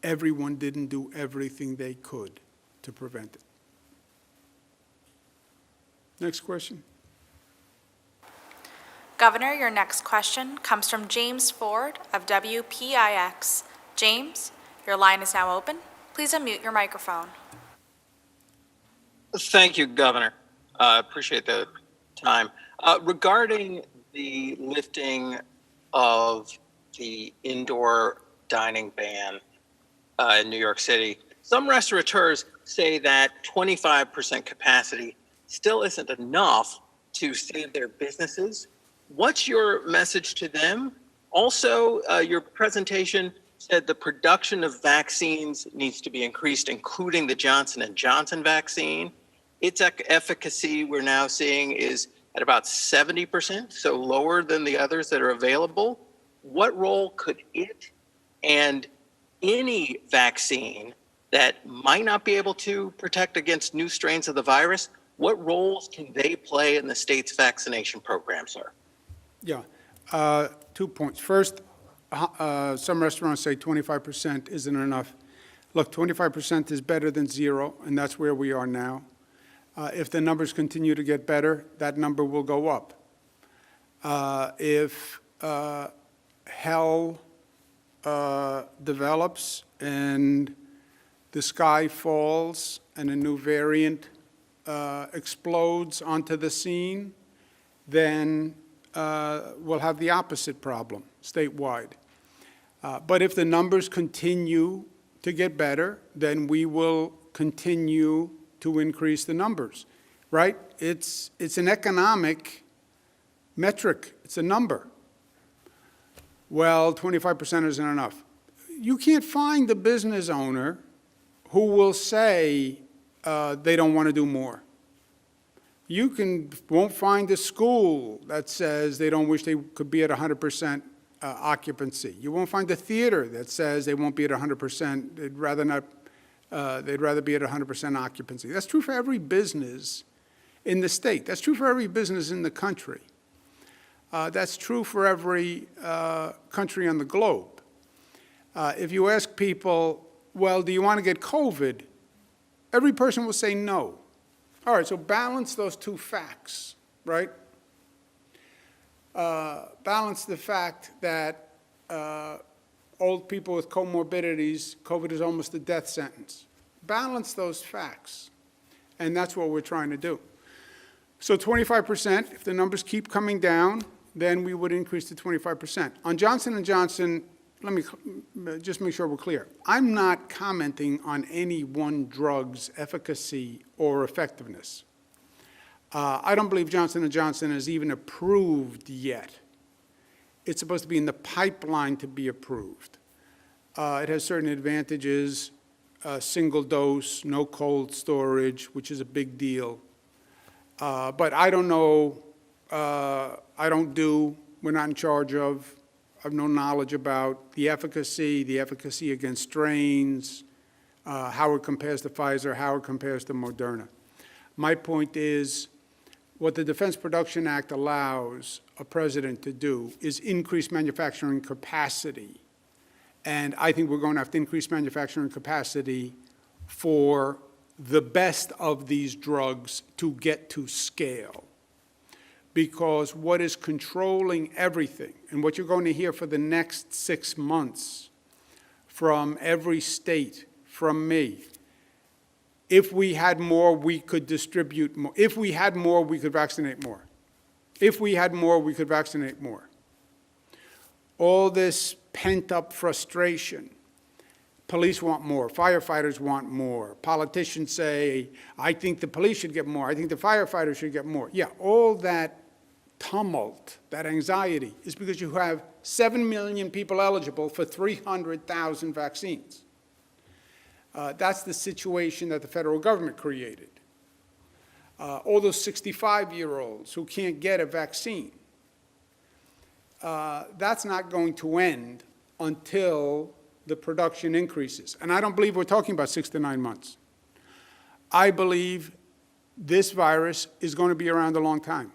everyone didn't do everything they could to prevent it. Next question. Governor, your next question comes from James Ford of WPIX. James, your line is now open. Please unmute your microphone. Thank you, Governor. Appreciate the time. Regarding the lifting of the indoor dining ban in New York City, some restaurateurs say that 25% capacity still isn't enough to save their businesses. What's your message to them? Also, your presentation said the production of vaccines needs to be increased, including the Johnson & Johnson vaccine. Its efficacy we're now seeing is at about 70%, so lower than the others that are available. What role could it and any vaccine that might not be able to protect against new strains of the virus, what roles can they play in the state's vaccination program, sir? Yeah, 2 points. First, some restaurants say 25% isn't enough. Look, 25% is better than zero, and that's where we are now. If the numbers continue to get better, that number will go up. If hell develops and the sky falls and a new variant explodes onto the scene, then we'll have the opposite problem statewide. But if the numbers continue to get better, then we will continue to increase the numbers, right? It's an economic metric. It's a number. Well, 25% isn't enough. You can't find the business owner who will say they don't want to do more. You won't find a school that says they don't wish they could be at 100% occupancy. You won't find a theater that says they won't be at 100%. They'd rather not. They'd rather be at 100% occupancy. That's true for every business in the state. That's true for every business in the country. That's true for every country on the globe. If you ask people, well, do you want to get COVID? Every person will say no. All right, so balance those two facts, right? Balance the fact that old people with comorbidities, COVID is almost a death sentence. Balance those facts, and that's what we're trying to do. So 25%, if the numbers keep coming down, then we would increase to 25%. On Johnson & Johnson, let me just make sure we're clear. I'm not commenting on any one drug's efficacy or effectiveness. I don't believe Johnson & Johnson is even approved yet. It's supposed to be in the pipeline to be approved. It has certain advantages, single dose, no cold storage, which is a big deal. But I don't know, we're not in charge of, I have no knowledge about the efficacy against strains, how it compares to Pfizer, how it compares to Moderna. My point is, what the Defense Production Act allows a president to do is increase manufacturing capacity. And I think we're going to have to increase manufacturing capacity for the best of these drugs to get to scale. Because what is controlling everything, and what you're going to hear for the next 6 months from every state, from me, if we had more, we could distribute more. If we had more, we could vaccinate more. If we had more, we could vaccinate more. All this pent-up frustration. Police want more. Firefighters want more. Politicians say, I think the police should get more. I think the firefighters should get more. Yeah, all that tumult, that anxiety, is because you have 7 million people eligible for 300,000 vaccines. That's the situation that the federal government created. All those 65-year-olds who can't get a vaccine. That's not going to end until the production increases. And I don't believe we're talking about 6 to 9 months. I believe this virus is going to be around a long time.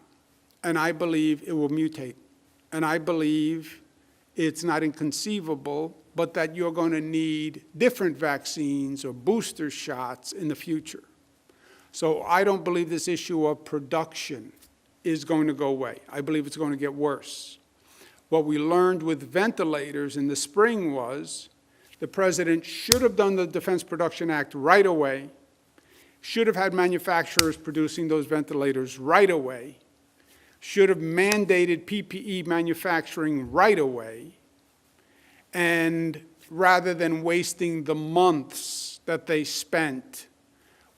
And I believe it will mutate. And I believe it's not inconceivable, but that you're going to need different vaccines or booster shots in the future. So I don't believe this issue of production is going to go away. I believe it's going to get worse. What we learned with ventilators in the spring was the president should have done the Defense Production Act right away, should have had manufacturers producing those ventilators right away, should have mandated PPE manufacturing right away, and rather than wasting the months that they spent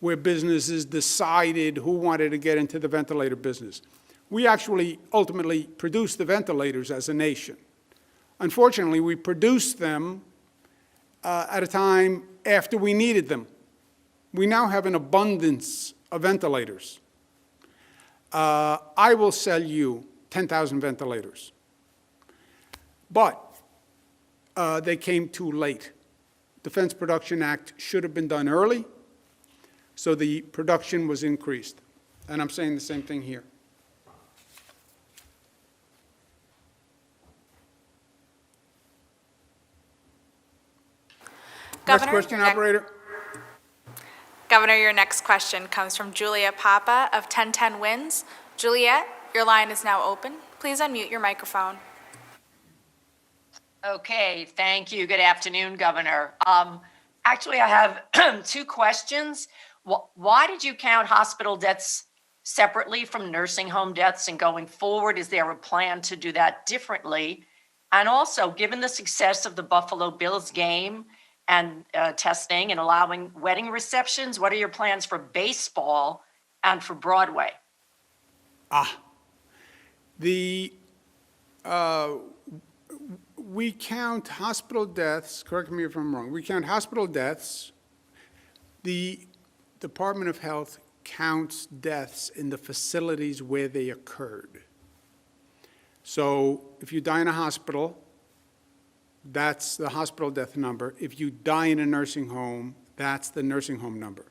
where businesses decided who wanted to get into the ventilator business. We actually ultimately produced the ventilators as a nation. Unfortunately, we produced them at a time after we needed them. We now have an abundance of ventilators. I will sell you 10,000 ventilators. But they came too late. Defense Production Act should have been done early, so the production was increased. And I'm saying the same thing here. Governor, Next question, operator. Governor, your next question comes from Juliet Papa of 1010 Wins. Juliet, your line is now open. Please unmute your microphone. Okay, thank you. Good afternoon, Governor. Actually, I have 2 questions. Why did you count hospital deaths separately from nursing home deaths? And going forward, is there a plan to do that differently? And also, given the success of the Buffalo Bills game and testing and allowing wedding receptions, what are your plans for baseball and for Broadway? We count hospital deaths, correct me if I'm wrong, we count hospital deaths. The Department of Health counts deaths in the facilities where they occurred. So if you die in a hospital, that's the hospital death number. If you die in a nursing home, that's the nursing home number.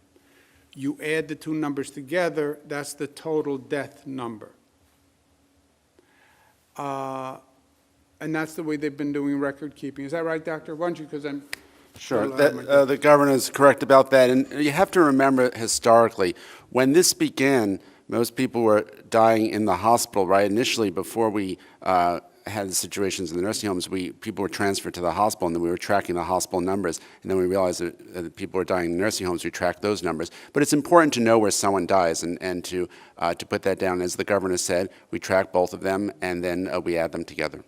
You add the 2 numbers together, that's the total death number. And that's the way they've been doing record keeping. Is that right, Doctor? Why don't you, because I'm... Sure. The governor is correct about that. And you have to remember historically, when this began, most people were dying in the hospital, right? Initially, before we had the situations in the nursing homes, people were transferred to the hospital, and then we were tracking the hospital numbers. And then we realized that people were dying in the nursing homes. We tracked those numbers. But it's important to know where someone dies and to put that down. As the governor said, we track both of them, and then we add them together.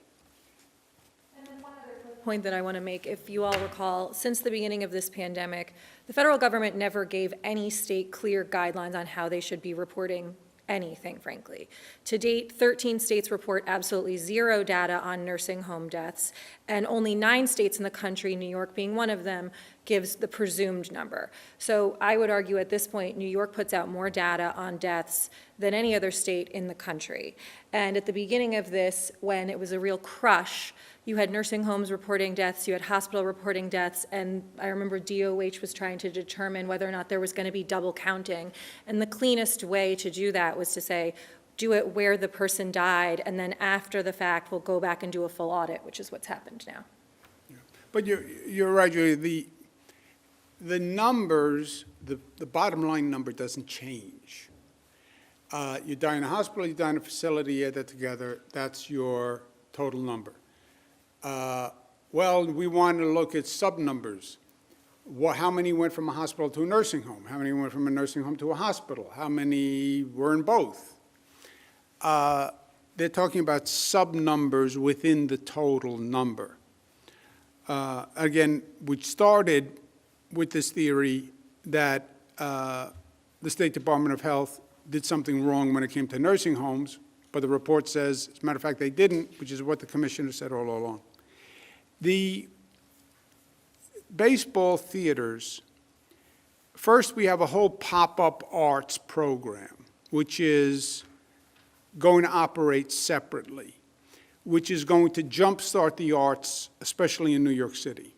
Point that I want to make, if you all recall, since the beginning of this pandemic, the federal government never gave any state clear guidelines on how they should be reporting anything, frankly. To date, 13 states report absolutely zero data on nursing home deaths, and only 9 states in the country, New York being one of them, gives the presumed number. So I would argue at this point, New York puts out more data on deaths than any other state in the country. And at the beginning of this, when it was a real crush, you had nursing homes reporting deaths, you had hospital reporting deaths, and I remember DOH was trying to determine whether or not there was going to be double counting. And the cleanest way to do that was to say, do it where the person died, and then after the fact, we'll go back and do a full audit, which is what's happened now. But you're right, Julie. The numbers, the bottom line number doesn't change. You die in a hospital, you die in a facility, add that together, that's your total number. Well, we want to look at sub-numbers. How many went from a hospital to a nursing home? How many went from a nursing home to a hospital? How many were in both? They're talking about sub-numbers within the total number. Again, we started with this theory that the State Department of Health did something wrong when it came to nursing homes, but the report says, as a matter of fact, they didn't, which is what the commissioner said all along. The baseball theaters, first we have a whole pop-up arts program, which is going to operate separately, which is going to jumpstart the arts, especially in New York City.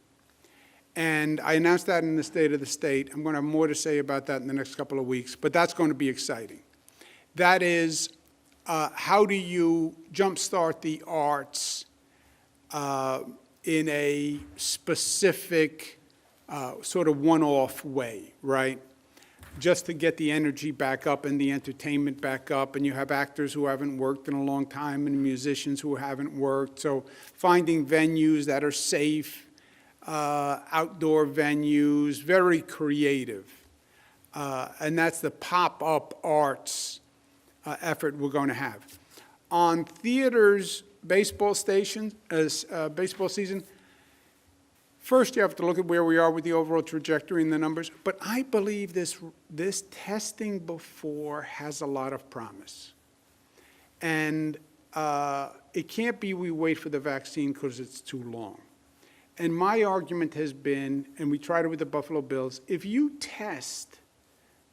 And I announced that in the State of the State. I'm going to have more to say about that in the next couple of weeks, but that's going to be exciting. That is, how do you jumpstart the arts in a specific sort of one-off way, right? Just to get the energy back up and the entertainment back up, and you have actors who haven't worked in a long time and musicians who haven't worked. So finding venues that are safe, outdoor venues, very creative. And that's the pop-up arts effort we're going to have. On theaters, baseball season, first you have to look at where we are with the overall trajectory and the numbers, but I believe this testing before has a lot of promise. And it can't be we wait for the vaccine because it's too long. And my argument has been, and we tried it with the Buffalo Bills, if you test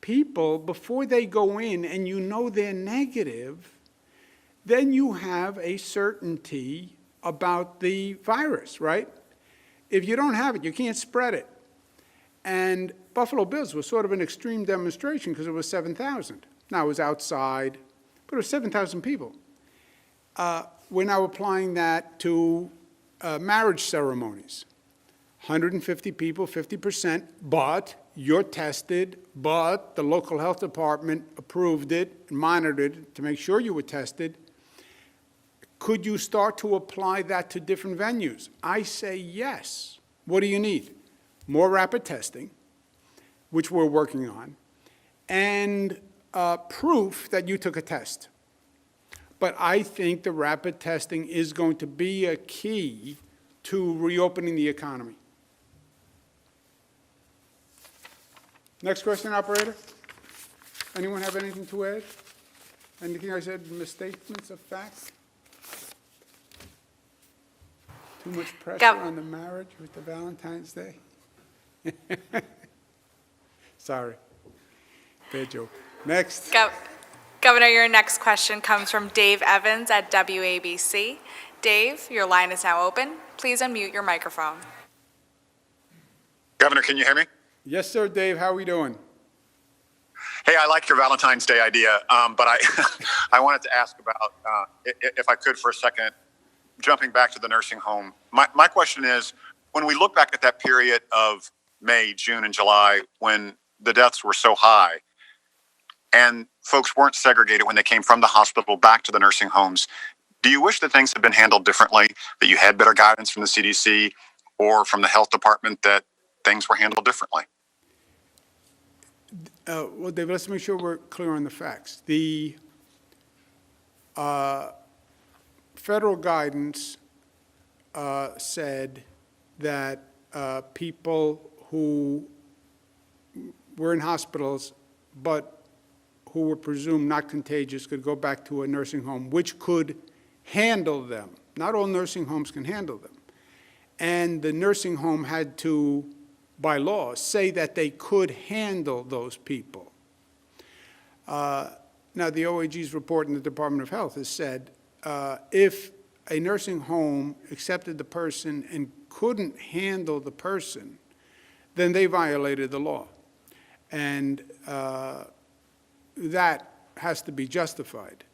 people before they go in and you know they're negative, then you have a certainty about the virus, right? If you don't have it, you can't spread it. And Buffalo Bills was sort of an extreme demonstration because it was 7,000. Now, it was outside, but it was 7,000 people. We're now applying that to marriage ceremonies. 150 people, 50%, but you're tested, but the local health department approved it, monitored it to make sure you were tested. Could you start to apply that to different venues? I say yes. What do you need? More rapid testing, which we're working on, and proof that you took a test. But I think the rapid testing is going to be a key to reopening the economy. Next question, operator. Anyone have anything to add? Anything I said, misstatements of fact? Too much pressure on the marriage with the Valentine's Day? Sorry. Bad joke. Next. Governor, your next question comes from Dave Evans at WABC. Dave, your line is now open. Please unmute your microphone. Governor, can you hear me? Yes, sir, Dave. How are we doing? Hey, I like your Valentine's Day idea, but I wanted to ask about, if I could for a second, jumping back to the nursing home. My question is, when we look back at that period of May, June, and July, when the deaths were so high, and folks weren't segregated when they came from the hospital back to the nursing homes, do you wish that things had been handled differently, that you had better guidance from the CDC or from the health department that things were handled differently? Well, David, let's make sure we're clear on the facts. The federal guidance said that people who were in hospitals but who were presumed not contagious could go back to a nursing home which could handle them. Not all nursing homes can handle them. And the nursing home had to, by law, say that they could handle those people. Now, the OAG's report in the Department of Health has said if a nursing home accepted the person and couldn't handle the person, then they violated the law. And that has to be justified,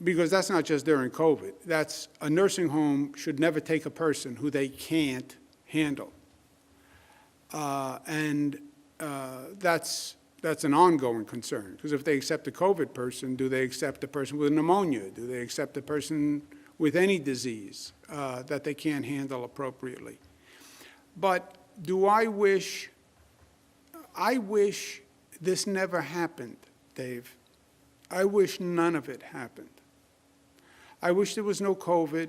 because that's not just during COVID. That's a nursing home should never take a person who they can't handle. That's an ongoing concern, because if they accept a COVID person, do they accept a person with pneumonia? Do they accept a person with any disease that they can't handle appropriately? But do I wish this never happened, Dave. I wish none of it happened. I wish there was no COVID.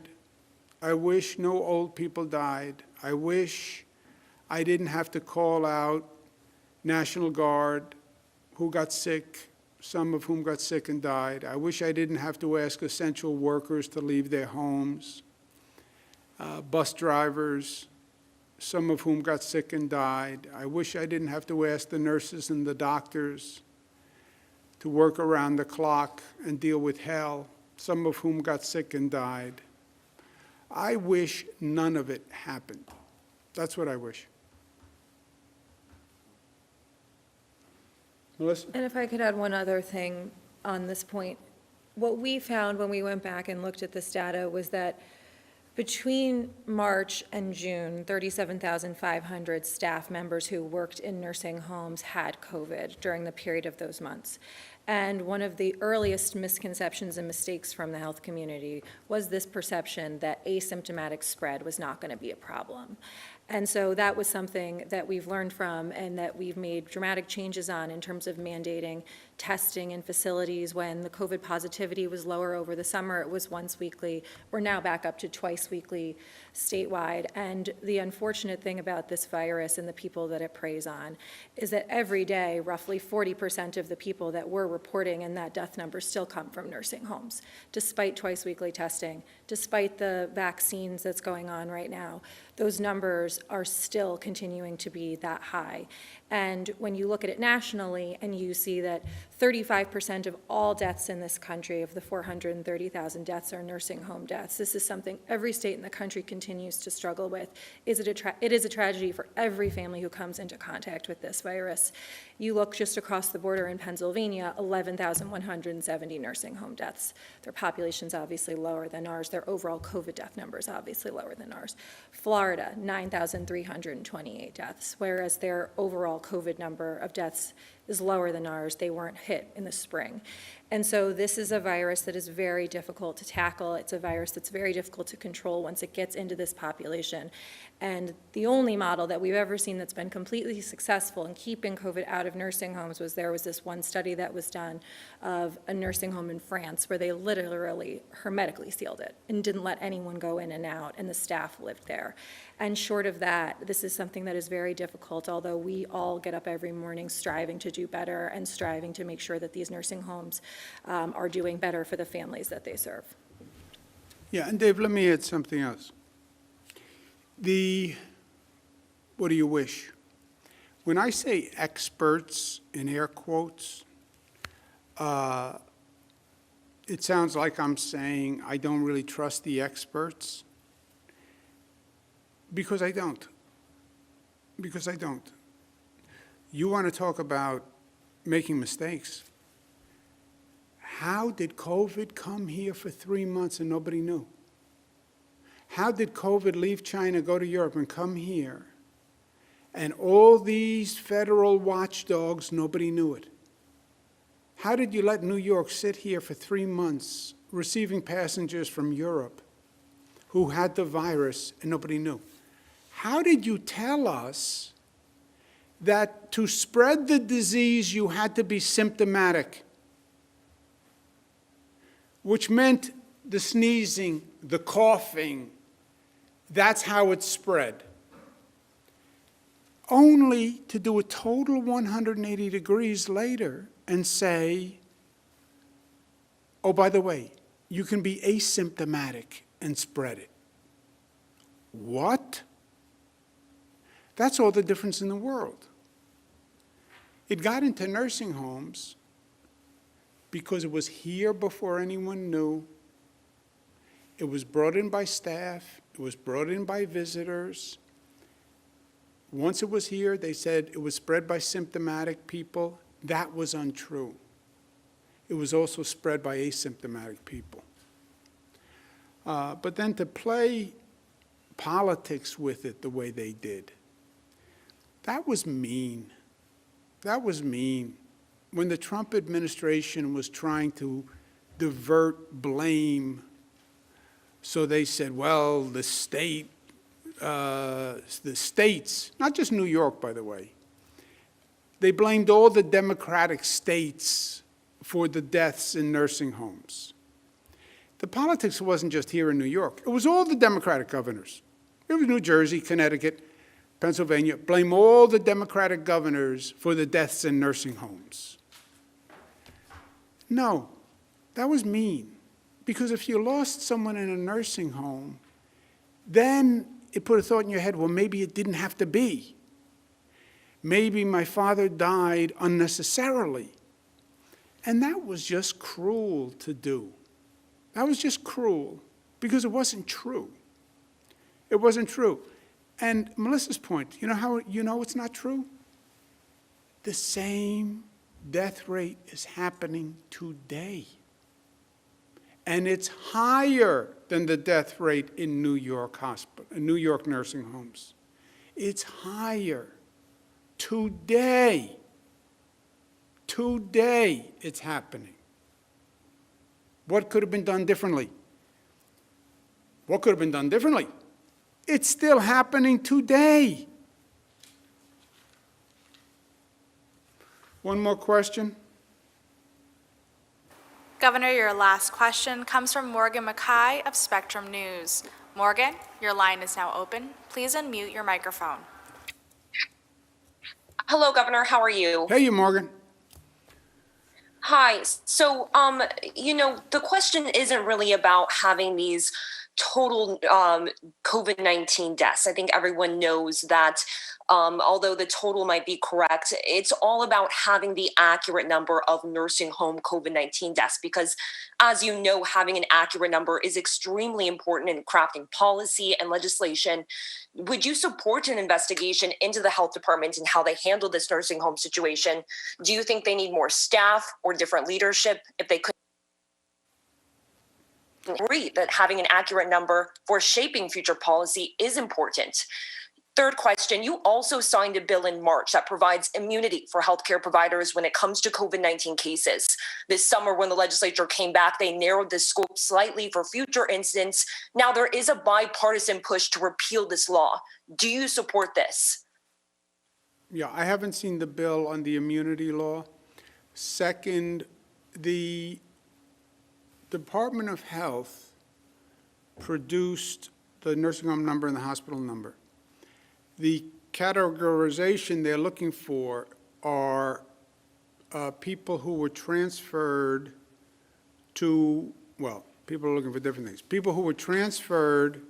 I wish no old people died. I wish I didn't have to call out National Guard who got sick, some of whom got sick and died. I wish I didn't have to ask essential workers to leave their homes, bus drivers, some of whom got sick and died. I wish I didn't have to ask the nurses and the doctors to work around the clock and deal with hell, some of whom got sick and died. I wish none of it happened. That's what I wish. Melissa? And if I could add one other thing on this point, what we found when we went back and looked at this data was that between March and June, 37,500 staff members who worked in nursing homes had COVID during the period of those months. And one of the earliest misconceptions and mistakes from the health community was this perception that asymptomatic spread was not going to be a problem. And so that was something that we've learned from and that we've made dramatic changes on in terms of mandating testing in facilities. When the COVID positivity was lower over the summer, it was once weekly. We're now back up to twice weekly statewide. And the unfortunate thing about this virus and the people that it preys on is that every day, roughly 40% of the people that we're reporting in that death number still come from nursing homes, despite twice weekly testing, despite the vaccines that's going on right now. Those numbers are still continuing to be that high. And when you look at it nationally and you see that 35% of all deaths in this country, of the 430,000 deaths, are nursing home deaths, this is something every state in the country continues to struggle with. It is a tragedy for every family who comes into contact with this virus. You look just across the border in Pennsylvania, 11,170 nursing home deaths. Their population's obviously lower than ours. Their overall COVID death number is obviously lower than ours. Florida, 9,328 deaths, whereas their overall COVID number of deaths is lower than ours. They weren't hit in the spring. And so this is a virus that is very difficult to tackle. It's a virus that's very difficult to control once it gets into this population. And the only model that we've ever seen that's been completely successful in keeping COVID out of nursing homes was there was this one study that was done of a nursing home in France where they literally hermetically sealed it and didn't let anyone go in and out, and the staff lived there. And short of that, this is something that is very difficult, although we all get up every morning striving to do better and striving to make sure that these nursing homes are doing better for the families that they serve. Yeah, and Dave, let me add something else. What do you wish? When I say experts, in air quotes, it sounds like I'm saying I don't really trust the experts, because I don't. Because I don't. You want to talk about making mistakes. How did COVID come here for 3 months and nobody knew? How did COVID leave China, go to Europe, and come here? And all these federal watchdogs, nobody knew it. How did you let New York sit here for 3 months, receiving passengers from Europe who had the virus and nobody knew? How did you tell us that to spread the disease you had to be symptomatic, which meant the sneezing, the coughing, that's how it spread? only to do a total 180 degrees later and say, oh, by the way, you can be asymptomatic and spread it. What? That's all the difference in the world. It got into nursing homes because it was here before anyone knew. It was brought in by staff. It was brought in by visitors. Once it was here, they said it was spread by symptomatic people. That was untrue. It was also spread by asymptomatic people. But then to play politics with it the way they did, that was mean. That was mean. When the Trump administration was trying to divert blame, so they said, well, the states, not just New York, by the way, they blamed all the Democratic states for the deaths in nursing homes. The politics wasn't just here in New York. It was all the Democratic governors. It was New Jersey, Connecticut, Pennsylvania. Blame all the Democratic governors for the deaths in nursing homes. No, that was mean. Because if you lost someone in a nursing home, then it put a thought in your head, well, maybe it didn't have to be. Maybe my father died unnecessarily. And that was just cruel to do. That was just cruel because it wasn't true. It wasn't true. And Melissa's point, you know how you know it's not true? The same death rate is happening today. And it's higher than the death rate in New York nursing homes. It's higher. Today it's happening. What could have been done differently? What could have been done differently? It's still happening today. One more question. Governor, your last question comes from Morgan Mackay of Spectrum News. Morgan, your line is now open. Please unmute your microphone. Hello, Governor. How are you? Hey, you, Morgan. Hi. So, the question isn't really about having these total COVID-19 deaths. I think everyone knows that although the total might be correct, it's all about having the accurate number of nursing home COVID-19 deaths because, as you know, having an accurate number is extremely important in crafting policy and legislation. Would you support an investigation into the health department and how they handle this nursing home situation? Do you think they need more staff or different leadership? If they could agree that having an accurate number for shaping future policy is important. Third question, you also signed a bill in March that provides immunity for healthcare providers when it comes to COVID-19 cases. This summer, when the legislature came back, they narrowed the scope slightly for future incidents. Now there is a bipartisan push to repeal this law. Do you support this? Yeah, I haven't seen the bill on the immunity law. Second, the Department of Health produced the nursing home number and the hospital number. The categorization they're looking for are people who were transferred to, well, people are looking for different things. People who were transferred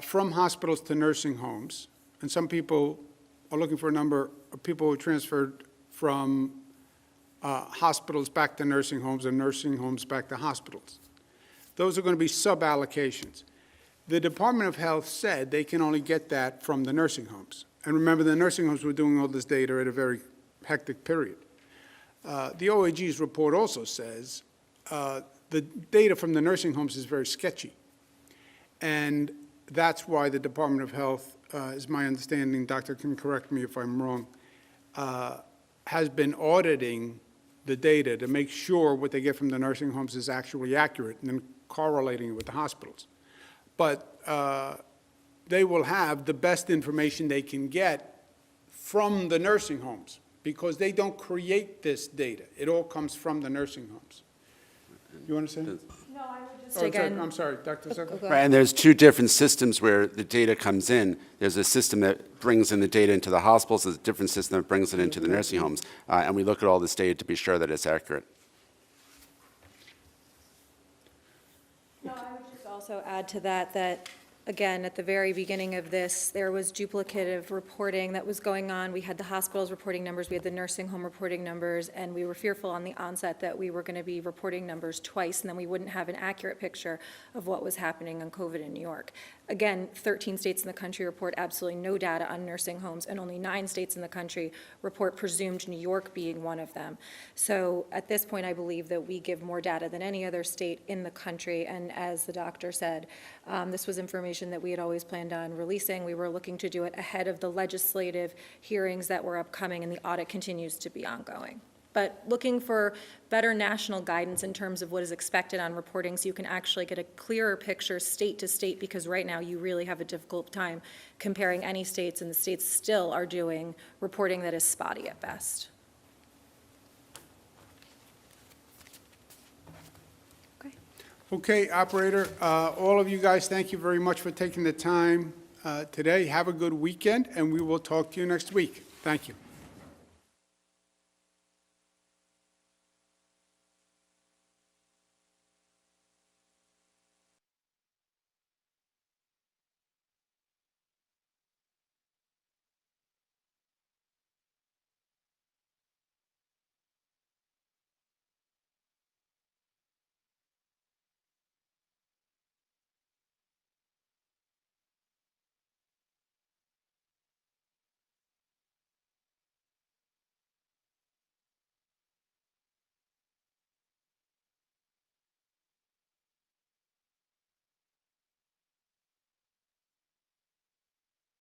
from hospitals to nursing homes, and some people are looking for a number of people who were transferred from hospitals back to nursing homes and nursing homes back to hospitals. Those are going to be sub-allocations. The Department of Health said they can only get that from the nursing homes. And remember, the nursing homes were doing all this data at a very hectic period. The OAG's report also says the data from the nursing homes is very sketchy. And that's why the Department of Health, is my understanding, doctor can correct me if I'm wrong, has been auditing the data to make sure what they get from the nursing homes is actually accurate and then correlating it with the hospitals. But they will have the best information they can get from the nursing homes because they don't create this data. It all comes from the nursing homes. You want to say? No, I would just Just again, I'm sorry, Dr. Zucker? go Right, and there's two different systems where the data comes in. There's a system that brings in the data into the hospitals, there's a different system that brings it into the nursing homes. And we look at all this data to be sure that it's accurate. No, I would just also add to that, that, again, at the very beginning of this, there was duplicative reporting that was going on. We had the hospitals reporting numbers, we had the nursing home reporting numbers, and we were fearful on the onset that we were going to be reporting numbers twice, and then we wouldn't have an accurate picture of what was happening on COVID in New York. Again, 13 states in the country report absolutely no data on nursing homes, and only 9 states in the country report presumed New York being one of them. So at this point, I believe that we give more data than any other state in the country, and as the doctor said, this was information that we had always planned on releasing. We were looking to do it ahead of the legislative hearings that were upcoming, and the audit continues to be ongoing. But looking for better national guidance in terms of what is expected on reporting so you can actually get a clearer picture state to state, because right now you really have a difficult time comparing any states, and the states still are doing reporting that is spotty at best. Okay, operator, all of you guys, thank you very much for taking the time today. Have a good weekend, and we will talk to you next week. Thank you.